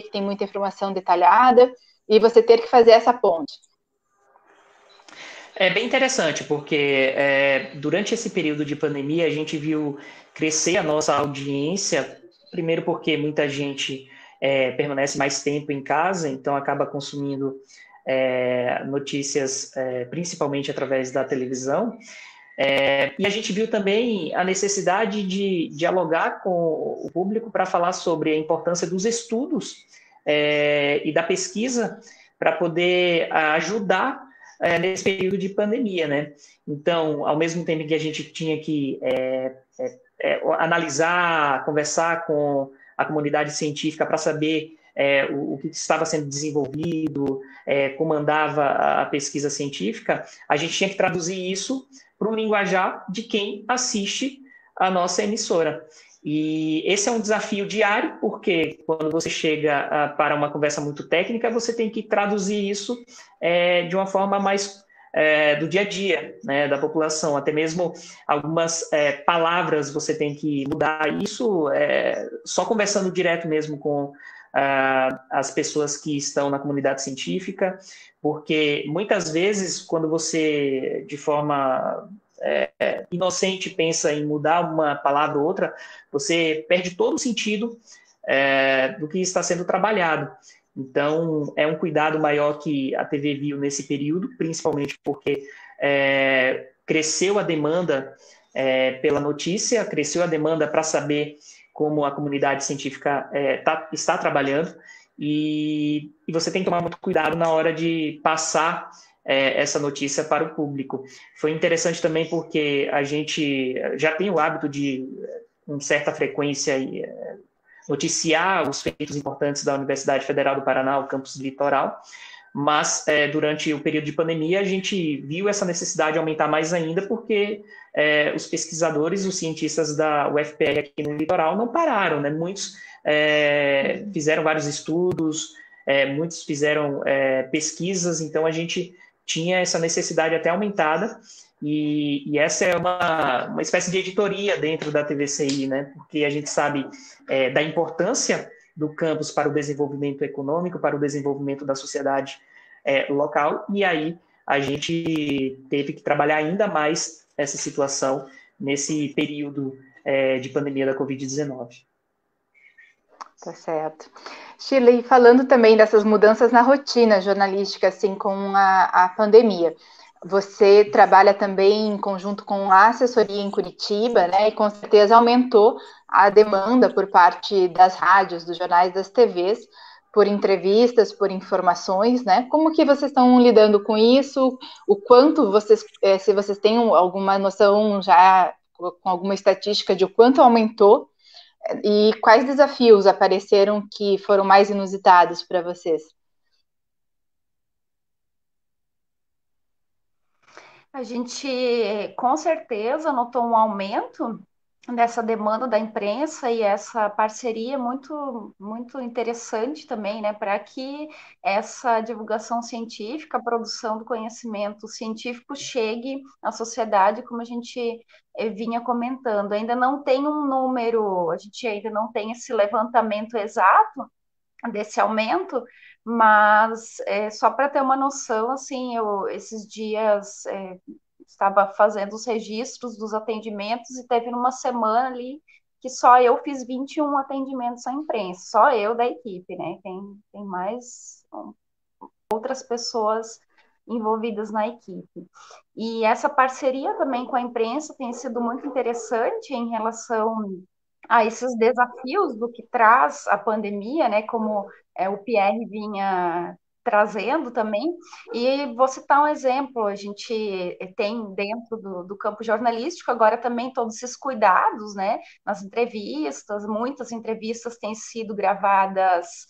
que tem muita informação detalhada, e você ter que fazer essa ponte? É bem interessante, porque durante esse período de pandemia, a gente viu crescer a nossa audiência, primeiro porque muita gente permanece mais tempo em casa, então acaba consumindo notícias principalmente através da televisão, e a gente viu também a necessidade de dialogar com o público para falar sobre a importância dos estudos e da pesquisa para poder ajudar nesse período de pandemia, né? Então, ao mesmo tempo que a gente tinha que analisar, conversar com a comunidade científica para saber o que estava sendo desenvolvido, como andava a pesquisa científica, a gente tinha que traduzir isso para um linguajar de quem assiste a nossa emissora. E esse é um desafio diário, porque quando você chega para uma conversa muito técnica, você tem que traduzir isso de uma forma mais do dia a dia, né, da população. Até mesmo algumas palavras você tem que mudar. Isso só conversando direto mesmo com as pessoas que estão na comunidade científica, porque muitas vezes, quando você, de forma inocente, pensa em mudar uma palavra ou outra, você perde todo o sentido do que está sendo trabalhado. Então, é um cuidado maior que a TV viu nesse período, principalmente porque cresceu a demanda pela notícia, cresceu a demanda para saber como a comunidade científica está trabalhando, e você tem que tomar muito cuidado na hora de passar essa notícia para o público. Foi interessante também porque a gente já tem o hábito de, com certa frequência, noticiar os feitos importantes da Universidade Federal do Paraná, o campus Litoral, mas durante o período de pandemia a gente viu essa necessidade aumentar mais ainda, porque os pesquisadores, os cientistas da UFPR aqui no litoral não pararam, né? Muitos fizeram vários estudos, muitos fizeram pesquisas, então a gente tinha essa necessidade até aumentada, e essa é uma espécie de editoria dentro da TVCI, né? Porque a gente sabe da importância do campus para o desenvolvimento econômico, para o desenvolvimento da sociedade local, e aí a gente teve que trabalhar ainda mais essa situação nesse período de pandemia da Covid-19. Tá certo. Shirley, falando também dessas mudanças na rotina jornalística, assim, com a pandemia, você trabalha também em conjunto com a assessoria em Curitiba, né, e com certeza aumentou a demanda por parte das rádios, dos jornais, das TVs, por entrevistas, por informações, né? Como que vocês estão lidando com isso? O quanto vocês, se vocês têm alguma noção já, com alguma estatística de o quanto aumentou, e quais desafios apareceram que foram mais inusitados para vocês? A gente, com certeza, notou um aumento dessa demanda da imprensa e essa parceria muito, muito interessante também, né, para que essa divulgação científica, a produção do conhecimento científico chegue à sociedade, como a gente vinha comentando. Ainda não tem um número, a gente ainda não tem esse levantamento exato desse aumento, mas só para ter uma noção, assim, esses dias estava fazendo os registros dos atendimentos e teve uma semana ali que só eu fiz 21 atendimentos à imprensa, só eu da equipe, né? Tem mais outras pessoas envolvidas na equipe. E essa parceria também com a imprensa tem sido muito interessante em relação a esses desafios do que traz a pandemia, né? Como o Pierre vinha trazendo também, e vou citar um exemplo, a gente tem dentro do campo jornalístico agora também todos esses cuidados, né, nas entrevistas, muitas entrevistas têm sido gravadas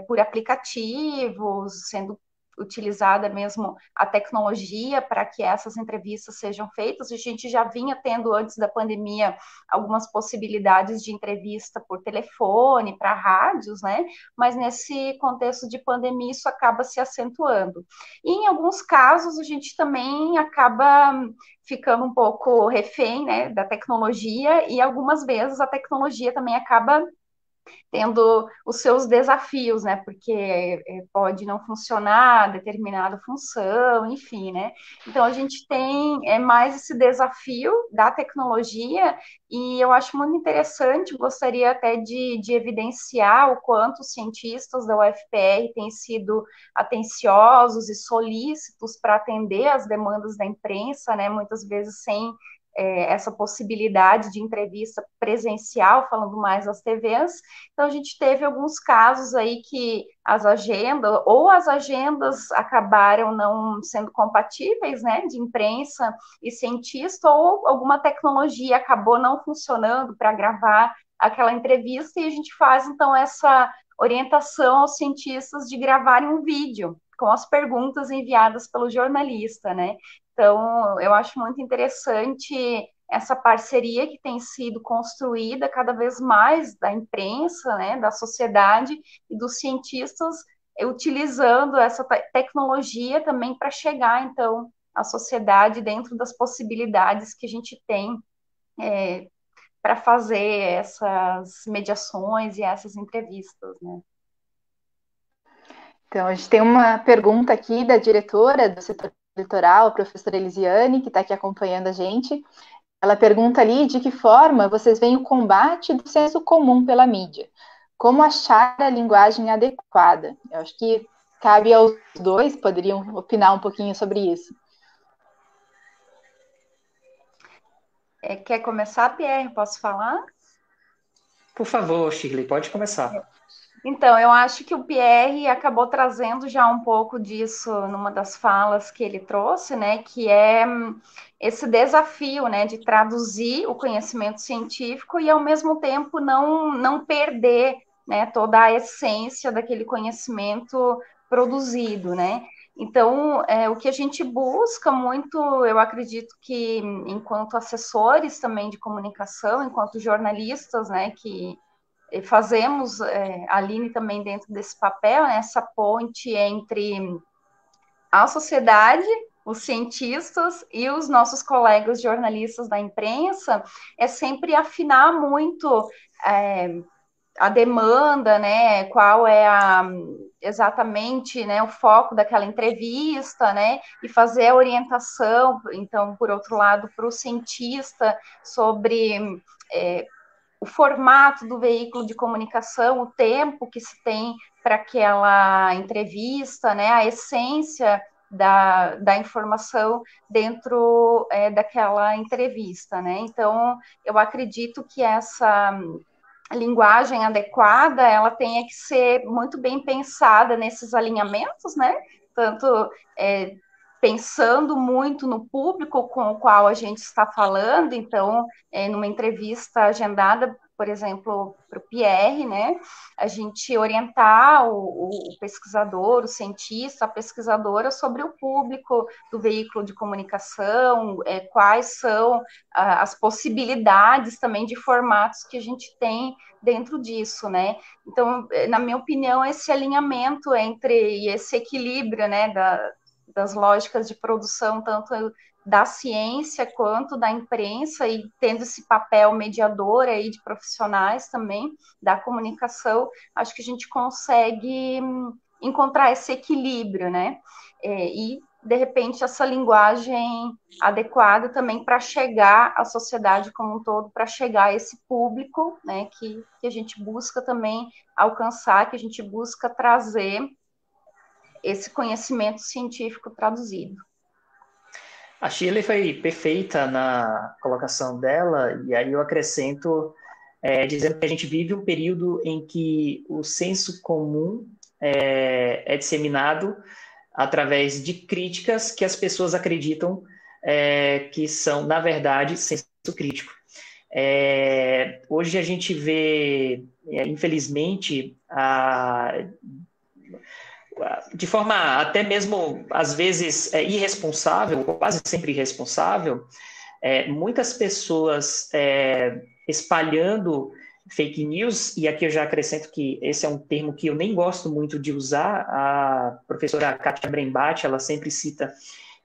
por aplicativos, sendo utilizada mesmo a tecnologia para que essas entrevistas sejam feitas. A gente já vinha tendo, antes da pandemia, algumas possibilidades de entrevista por telefone, para rádios, né? Mas nesse contexto de pandemia, isso acaba se acentuando. E em alguns casos, a gente também acaba ficando um pouco refém, né, da tecnologia, e algumas vezes a tecnologia também acaba tendo os seus desafios, né? Porque pode não funcionar determinada função, enfim, né? Então a gente tem mais esse desafio da tecnologia e eu acho muito interessante, gostaria até de evidenciar o quanto os cientistas da UFPR têm sido atenciosos e solícitos para atender às demandas da imprensa, né? Muitas vezes sem essa possibilidade de entrevista presencial, falando mais das TVs. Então, a gente teve alguns casos aí que as agendas acabaram não sendo compatíveis, né, de imprensa e cientista, ou alguma tecnologia acabou não funcionando para gravar aquela entrevista, e a gente faz, então, essa orientação aos cientistas de gravarem um vídeo com as perguntas enviadas pelo jornalista, né? Então, eu acho muito interessante essa parceria que tem sido construída cada vez mais da imprensa, né, da sociedade e dos cientistas, utilizando essa tecnologia também para chegar, então, à sociedade dentro das possibilidades que a gente tem para fazer essas mediações e essas entrevistas, né? Então, a gente tem uma pergunta aqui da diretora do setor eleitoral, a professora Elisiane, que está aqui acompanhando a gente. Ela pergunta ali de que forma vocês veem o combate do senso comum pela mídia. Como achar a linguagem adequada? Eu acho que cabe aos dois, poderiam opinar um pouquinho sobre isso. Quer começar, Pierre? Posso falar? Por favor, Shirley, pode começar. Então, eu acho que o Pierre acabou trazendo já um pouco disso numa das falas que ele trouxe, né, que é esse desafio, né, de traduzir o conhecimento científico e, ao mesmo tempo, não perder, né, toda a essência daquele conhecimento produzido, né? Então, o que a gente busca muito, eu acredito que enquanto assessores também de comunicação, enquanto jornalistas, né, que fazemos, a Aline também dentro desse papel, né, essa ponte entre a sociedade, os cientistas e os nossos colegas jornalistas da imprensa, é sempre afinar muito a demanda, né, qual é exatamente, né, o foco daquela entrevista, né, e fazer a orientação, então, por outro lado, para o cientista sobre o formato do veículo de comunicação, o tempo que se tem para aquela entrevista, né, a essência da informação dentro daquela entrevista, né? Então, eu acredito que essa linguagem adequada, ela tenha que ser muito bem pensada nesses alinhamentos, né? Tanto pensando muito no público com o qual a gente está falando, então, numa entrevista agendada, por exemplo, para o Pierre, né, a gente orientar o pesquisador, o cientista, a pesquisadora sobre o público do veículo de comunicação, quais são as possibilidades também de formatos que a gente tem dentro disso, né? Então, na minha opinião, esse alinhamento entre esse equilíbrio, né, das lógicas de produção, tanto da ciência quanto da imprensa, e tendo esse papel mediador aí de profissionais também da comunicação, acho que a gente consegue encontrar esse equilíbrio, né? E, de repente, essa linguagem adequada também para chegar à sociedade como um todo, para chegar a esse público, né, que a gente busca também alcançar, que a gente busca trazer esse conhecimento científico traduzido. A Shirley foi perfeita na colocação dela, e aí eu acrescento dizendo que a gente vive um período em que o senso comum é disseminado através de críticas que as pessoas acreditam que são, na verdade, senso crítico. Hoje a gente vê, infelizmente, de forma até mesmo, às vezes, irresponsável, ou quase sempre irresponsável, muitas pessoas espalhando fake news, e aqui eu já acrescento que esse é um termo que eu nem gosto muito de usar. A professora Kátia Brembach, ela sempre cita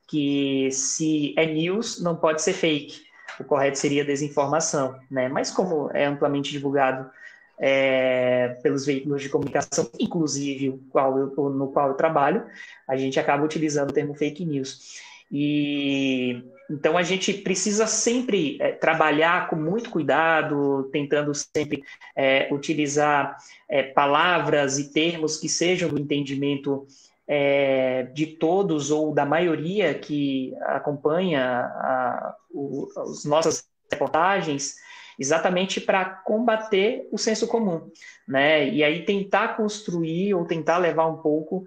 que se é news, não pode ser fake, o correto seria desinformação, né? Mas como é amplamente divulgado pelos veículos de comunicação, inclusive no qual eu trabalho, a gente acaba utilizando o termo fake news. E então a gente precisa sempre trabalhar com muito cuidado, tentando sempre utilizar palavras e termos que sejam do entendimento de todos ou da maioria que acompanha as nossas reportagens, exatamente para combater o senso comum, né? E aí tentar construir ou tentar levar um pouco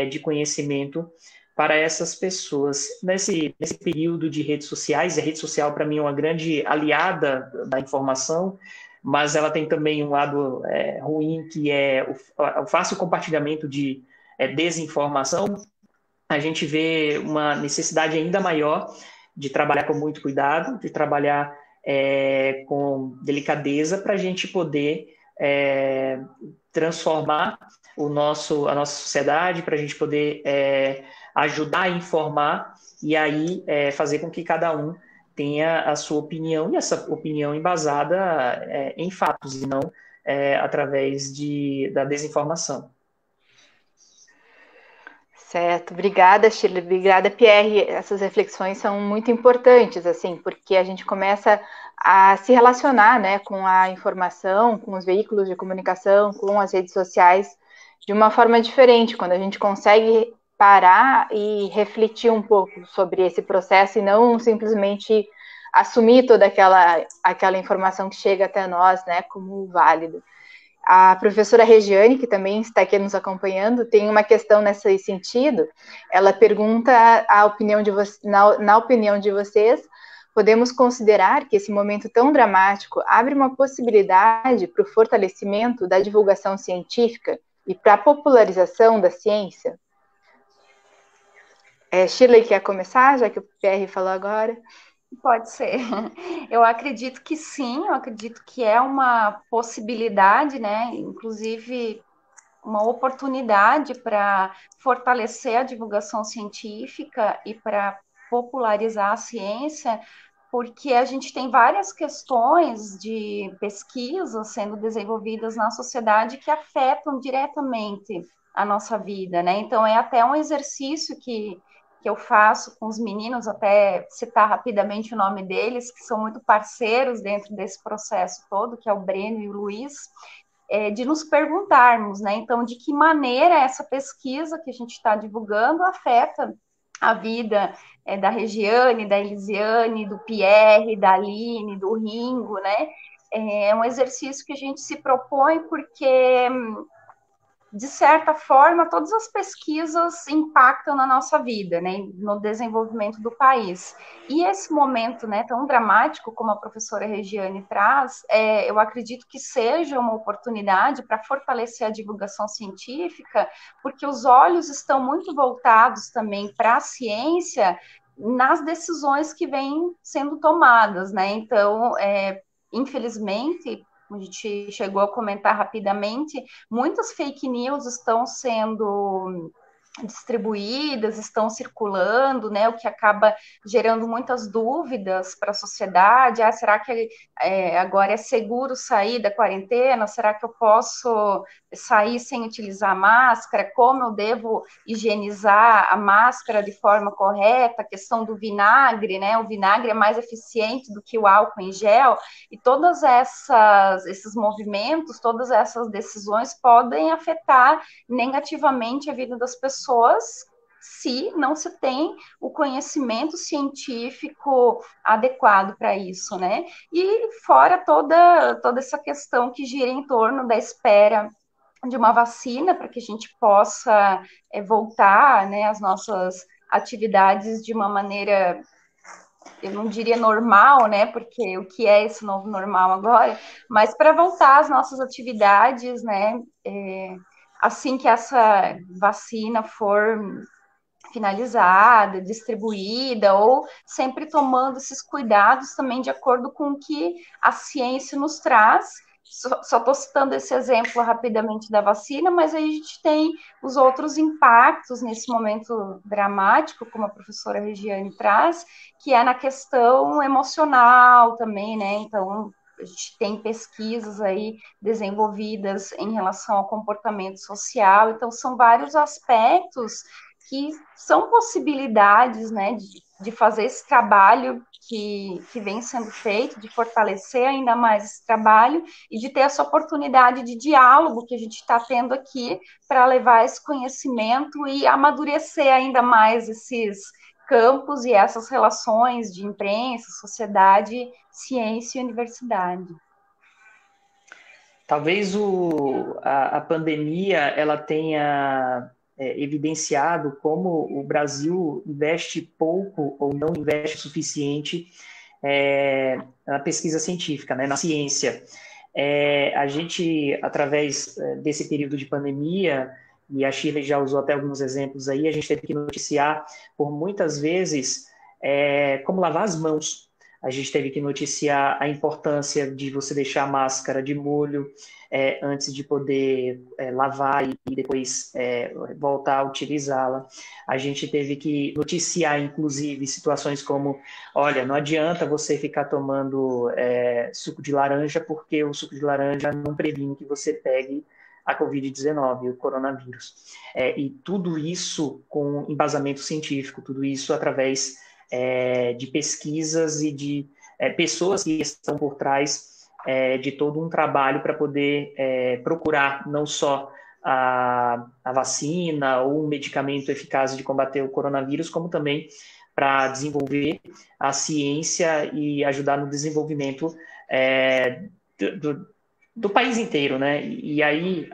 de conhecimento para essas pessoas. Nesse período de redes sociais, a rede social para mim é uma grande aliada da informação, mas ela tem também um lado ruim, que é o fácil compartilhamento de desinformação. A gente vê uma necessidade ainda maior de trabalhar com muito cuidado, de trabalhar com delicadeza, para a gente poder transformar a nossa sociedade, para a gente poder ajudar a informar e aí fazer com que cada um tenha a sua opinião, e essa opinião embasada em fatos, e não através da desinformação. Certo, obrigada, Shirley, obrigada, Pierre. Essas reflexões são muito importantes, assim, porque a gente começa a se relacionar, né, com a informação, com os veículos de comunicação, com as redes sociais, de uma forma diferente, quando a gente consegue parar e refletir um pouco sobre esse processo e não simplesmente assumir toda aquela informação que chega até nós, né, como válida. A professora Regiane, que também está aqui nos acompanhando, tem uma questão nesse sentido. Ela pergunta a opinião de na opinião de vocês, podemos considerar que esse momento tão dramático abre uma possibilidade para o fortalecimento da divulgação científica e para a popularização da ciência? Shirley quer começar, já que o Pierre falou agora? Pode ser. Eu acredito que sim, eu acredito que é uma possibilidade, né? Inclusive uma oportunidade para fortalecer a divulgação científica e para popularizar a ciência, porque a gente tem várias questões de pesquisa sendo desenvolvidas na sociedade que afetam diretamente a nossa vida, né? Então, é até um exercício que eu faço com os meninos, até citar rapidamente o nome deles, que são muito parceiros dentro desse processo todo, que é o Breno e o Luiz, de nos perguntarmos, né? Então, de que maneira essa pesquisa que a gente está divulgando afeta a vida da Regiane, da Elisiane, do Pierre, da Aline, do Ringo, né? É um exercício que a gente se propõe porque, de certa forma, todas as pesquisas impactam na nossa vida, né, no desenvolvimento do país. E esse momento, né, tão dramático como a professora Regiane traz, eu acredito que seja uma oportunidade para fortalecer a divulgação científica, porque os olhos estão muito voltados também para a ciência nas decisões que vêm sendo tomadas, né? Então, infelizmente, a gente chegou a comentar rapidamente, muitas fake news estão sendo distribuídas, estão circulando, né, o que acaba gerando muitas dúvidas para a sociedade. Será que agora é seguro sair da quarentena? Será que eu posso sair sem utilizar máscara? Como eu devo higienizar a máscara de forma correta? A questão do vinagre, né? O vinagre é mais eficiente do que o álcool em gel. E todas esses movimentos, todas essas decisões podem afetar negativamente a vida das pessoas se não se tem o conhecimento científico adequado para isso, né? E fora toda essa questão que gira em torno da espera de uma vacina para que a gente possa voltar, né, às nossas atividades de uma maneira, eu não diria normal, né, porque o que é esse novo normal agora, mas para voltar às nossas atividades, né, assim que essa vacina for finalizada, distribuída, ou sempre tomando esses cuidados também de acordo com o que a ciência nos traz. Só estou citando esse exemplo rapidamente da vacina, mas aí a gente tem os outros impactos nesse momento dramático, como a professora Regiane traz, que é na questão emocional também, né? Então, a gente tem pesquisas aí desenvolvidas em relação ao comportamento social, então são vários aspectos que são possibilidades, né, de fazer esse trabalho que vem sendo feito, de fortalecer ainda mais esse trabalho e de ter essa oportunidade de diálogo que a gente está tendo aqui para levar esse conhecimento e amadurecer ainda mais esses campos e essas relações de imprensa, sociedade, ciência e universidade. Talvez a pandemia ela tenha evidenciado como o Brasil investe pouco ou não investe o suficiente na pesquisa científica, né, na ciência. A gente, através desse período de pandemia, e a Shirley já usou até alguns exemplos aí, a gente teve que noticiar por muitas vezes como lavar as mãos. A gente teve que noticiar a importância de você deixar a máscara de molho antes de poder lavar e depois voltar a utilizá-la. A gente teve que noticiar, inclusive, situações como, olha, não adianta você ficar tomando suco de laranja, porque o suco de laranja não previne que você pegue a Covid-19, o coronavírus. E tudo isso com embasamento científico, tudo isso através de pesquisas e de pessoas que estão por trás de todo um trabalho para poder procurar não só a vacina ou um medicamento eficaz de combater o coronavírus, como também para desenvolver a ciência e ajudar no desenvolvimento do país inteiro, né? E aí,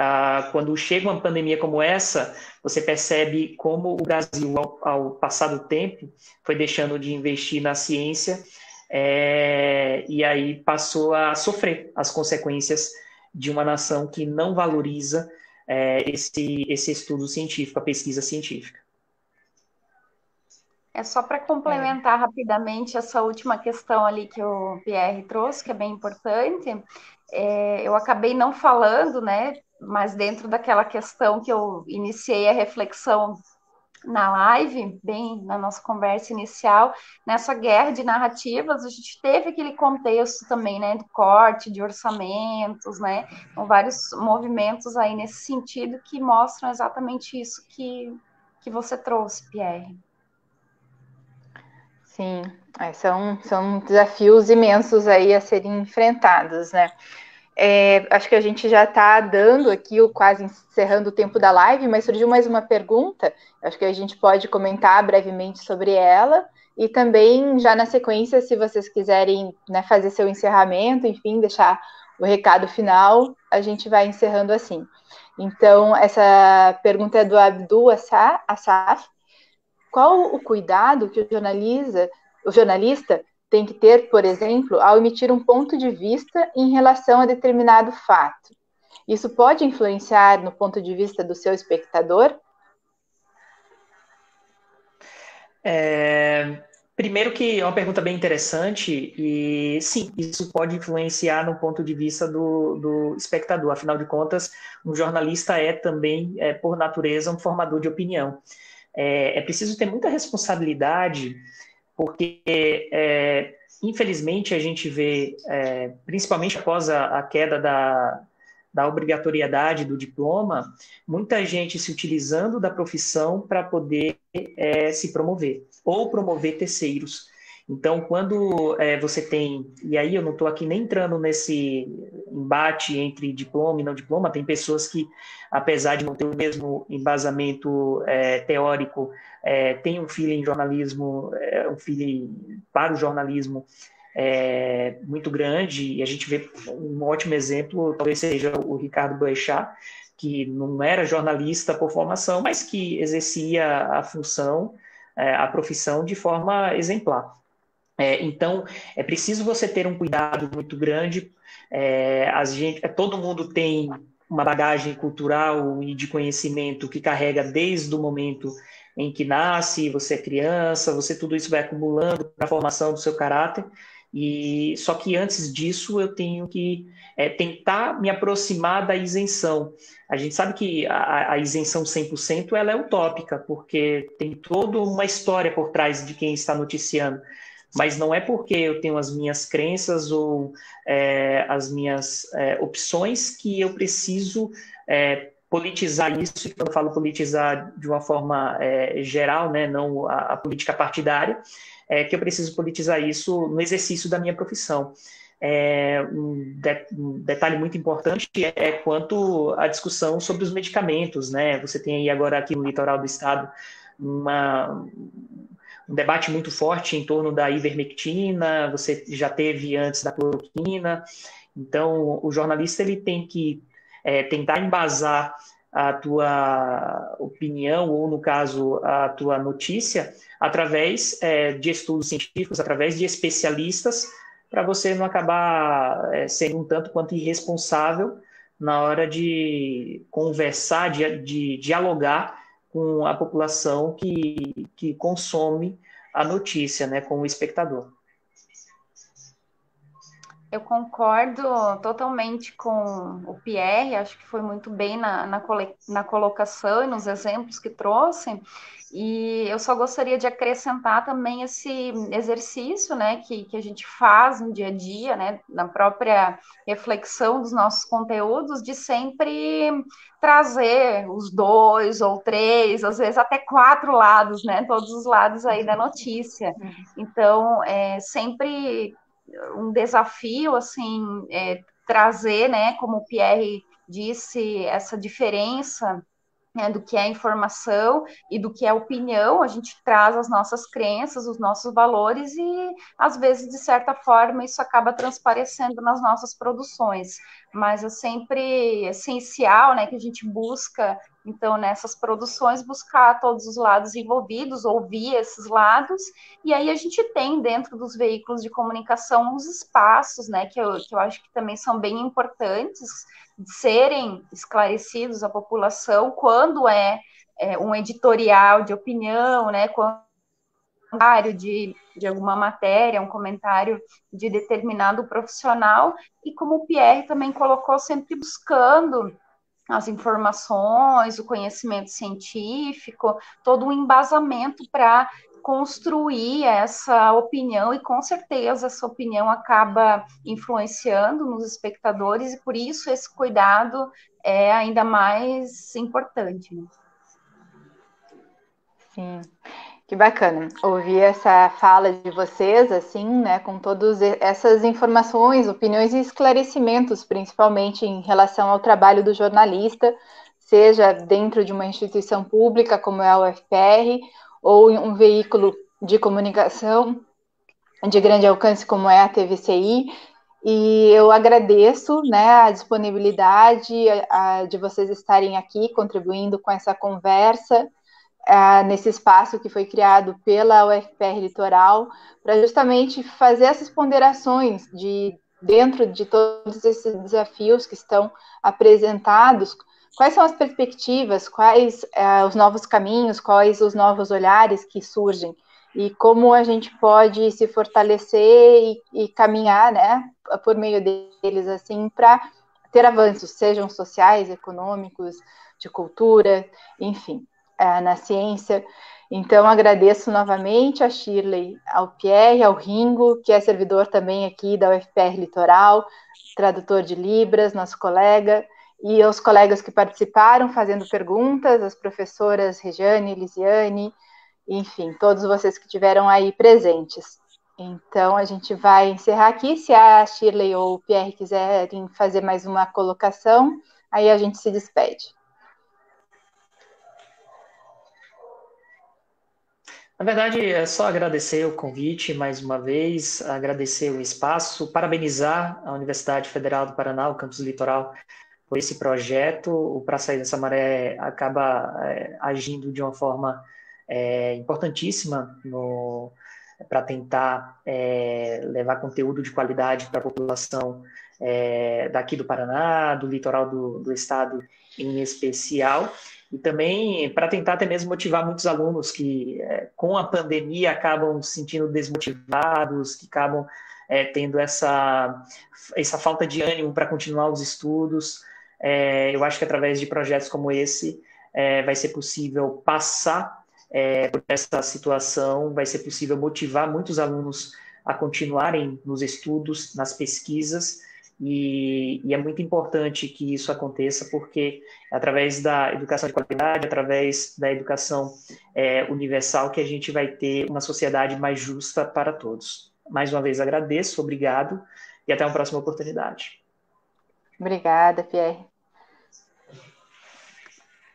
quando chega uma pandemia como essa, você percebe como o Brasil, ao passar do tempo, foi deixando de investir na ciência e aí passou a sofrer as consequências de uma nação que não valoriza esse estudo científico, a pesquisa científica. É só para complementar rapidamente essa última questão ali que o Pierre trouxe, que é bem importante. Eu acabei não falando, né? Mas dentro daquela questão que eu iniciei a reflexão na live, bem na nossa conversa inicial, nessa guerra de narrativas, a gente teve aquele contexto também, né, de corte, de orçamentos, né, então, vários movimentos aí nesse sentido que mostram exatamente isso que você trouxe, Pierre. Sim, são desafios imensos aí a serem enfrentados, né? Acho que a gente já está dando aqui, quase encerrando o tempo da live, mas surgiu mais uma pergunta, acho que a gente pode comentar brevemente sobre ela, e também, já na sequência, se vocês quiserem, né, fazer seu encerramento, enfim, deixar o recado final, a gente vai encerrando assim. Então, essa pergunta é do Abdul Assaf. Qual o cuidado que o jornalista tem que ter, por exemplo, ao emitir um ponto de vista em relação a determinado fato? Isso pode influenciar no ponto de vista do seu espectador? Primeiro que é uma pergunta bem interessante e sim, isso pode influenciar no ponto de vista do espectador. Afinal de contas, um jornalista também, por natureza, um formador de opinião. É preciso ter muita responsabilidade, porque, infelizmente, a gente vê, principalmente após a queda da obrigatoriedade do diploma, muita gente se utilizando da profissão para poder se promover, ou promover terceiros. Então, quando você tem, e aí eu não estou aqui nem entrando nesse embate entre diploma e não diploma, tem pessoas que, apesar de não ter o mesmo embasamento teórico, tem um feeling em jornalismo, um feeling para o jornalismo muito grande, e a gente vê um ótimo exemplo, talvez seja o Ricardo Boechat, que não era jornalista por formação, mas que exercia a função, a profissão de forma exemplar. Então, é preciso você ter um cuidado muito grande. Todo mundo tem uma bagagem cultural e de conhecimento que carrega desde o momento em que nasce, você é criança, tudo isso vai acumulando para a formação do seu caráter. E só que antes disso eu tenho que tentar me aproximar da isenção. A gente sabe que a isenção 100% ela é utópica, porque tem toda uma história por trás de quem está noticiando. Mas não é porque eu tenho as minhas crenças ou as minhas opções que eu preciso politizar isso. Quando eu falo politizar de uma forma geral, né, não a política partidária, que eu preciso politizar isso no exercício da minha profissão. Um detalhe muito importante quanto à discussão sobre os medicamentos, né? Você tem aí agora aqui no litoral do estado um debate muito forte em torno da ivermectina, você já teve antes da cloroquina. Então, o jornalista ele tem que tentar embasar a tua opinião, ou, no caso, a tua notícia, através de estudos científicos, através de especialistas, para você não acabar sendo um tanto quanto irresponsável na hora de conversar, de dialogar com a população que consome a notícia, né, com o espectador. Eu concordo totalmente com o Pierre, acho que foi muito bem na colocação e nos exemplos que trouxe, e eu só gostaria de acrescentar também esse exercício, né, que a gente faz no dia a dia, né, na própria reflexão dos nossos conteúdos, de sempre trazer os 2 ou 3, às vezes até 4 lados, né, todos os lados aí da notícia. Então, sempre um desafio, assim, trazer, né, como o Pierre disse, essa diferença, né, do que é informação e do que é opinião. A gente traz as nossas crenças, os nossos valores e, às vezes, de certa forma, isso acaba transparecendo nas nossas produções. Mas é sempre essencial, né, que a gente busca Então, nessas produções, buscar todos os lados envolvidos, ouvir esses lados, e aí a gente tem dentro dos veículos de comunicação os espaços, né, que eu acho que também são bem importantes de serem esclarecidos à população quando é um editorial de opinião, né, quando de alguma matéria, um comentário de determinado profissional, e como o Pierre também colocou, sempre buscando as informações, o conhecimento científico, todo um embasamento para construir essa opinião, e com certeza essa opinião acaba influenciando nos espectadores, e por isso esse cuidado é ainda mais importante, né? Sim, que bacana ouvir essa fala de vocês, assim, né, com todas essas informações, opiniões e esclarecimentos, principalmente em relação ao trabalho do jornalista, seja dentro de uma instituição pública, como é a UFPR, ou em um veículo de comunicação de grande alcance, como é a TVCI. E eu agradeço, né, a disponibilidade de vocês estarem aqui contribuindo com essa conversa, nesse espaço que foi criado pela UFPR Litoral, para justamente fazer essas ponderações dentro de todos esses desafios que estão apresentados, quais são as perspectivas, quais os novos caminhos, quais os novos olhares que surgem, e como a gente pode se fortalecer e caminhar, né, por meio deles, assim, para ter avanços, sejam sociais, econômicos, de cultura, enfim, na ciência. Então, agradeço novamente a Shirley, ao Pierre, ao Ringo, que é servidor também aqui da UFPR Litoral, tradutor de Libras, nosso colega, e aos colegas que participaram fazendo perguntas, as professoras Regiane, Lisiane, enfim, todos vocês que estiveram aí presentes. Então, a gente vai encerrar aqui. Se a Shirley ou o Pierre quiserem fazer mais uma colocação, aí a gente se despede. Na verdade, é só agradecer o convite mais uma vez, agradecer o espaço, parabenizar a Universidade Federal do Paraná, o Campus Litoral, por esse projeto. O Pra Sair dessa Maré acaba agindo de uma forma importantíssima para tentar levar conteúdo de qualidade para a população daqui do Paraná, do litoral do estado em especial, e também para tentar até mesmo motivar muitos alunos que, com a pandemia, acabam se sentindo desmotivados, que acabam tendo essa falta de ânimo para continuar os estudos. Eu acho que através de projetos como esse vai ser possível passar por essa situação, vai ser possível motivar muitos alunos a continuarem nos estudos, nas pesquisas, e é muito importante que isso aconteça, porque é através da educação de qualidade, através da educação universal, que a gente vai ter uma sociedade mais justa para todos. Mais uma vez agradeço, obrigado, e até uma próxima oportunidade. Obrigada, Pierre.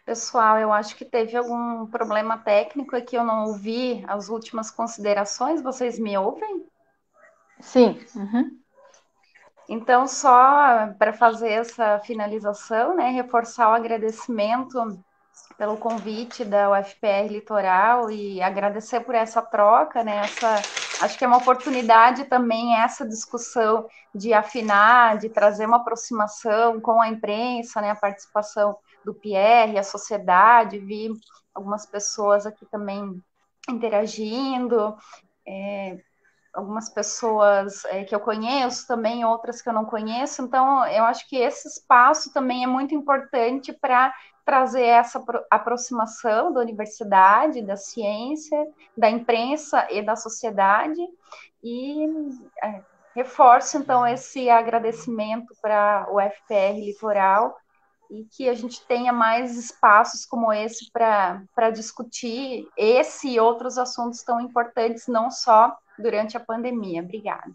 Pessoal, eu acho que teve algum problema técnico aqui, eu não ouvi as últimas considerações, vocês me ouvem? Sim. Uhum. Então, só para fazer essa finalização, né, reforçar o agradecimento pelo convite da UFPR Litoral e agradecer por essa troca, né, acho que é uma oportunidade também essa discussão de afinar, de trazer uma aproximação com a imprensa, né, a participação do Pierre, a sociedade, vi algumas pessoas aqui também interagindo, algumas pessoas que eu conheço também, outras que eu não conheço, então eu acho que esse espaço também é muito importante para trazer essa aproximação da universidade, da ciência, da imprensa e da sociedade, e reforço então esse agradecimento para o UFPR Litoral, e que a gente tenha mais espaços como esse para discutir esse e outros assuntos tão importantes, não só durante a pandemia. Obrigada.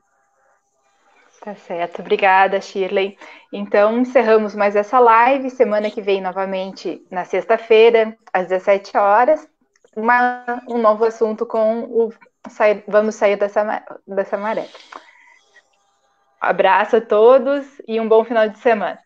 Tá certo, obrigada, Shirley. Então, encerramos mais essa live. Semana que vem, novamente, na sexta-feira, às 17 horas, um novo assunto com Vamos Sair dessa Maré. Abraço a todos e um bom final de semana.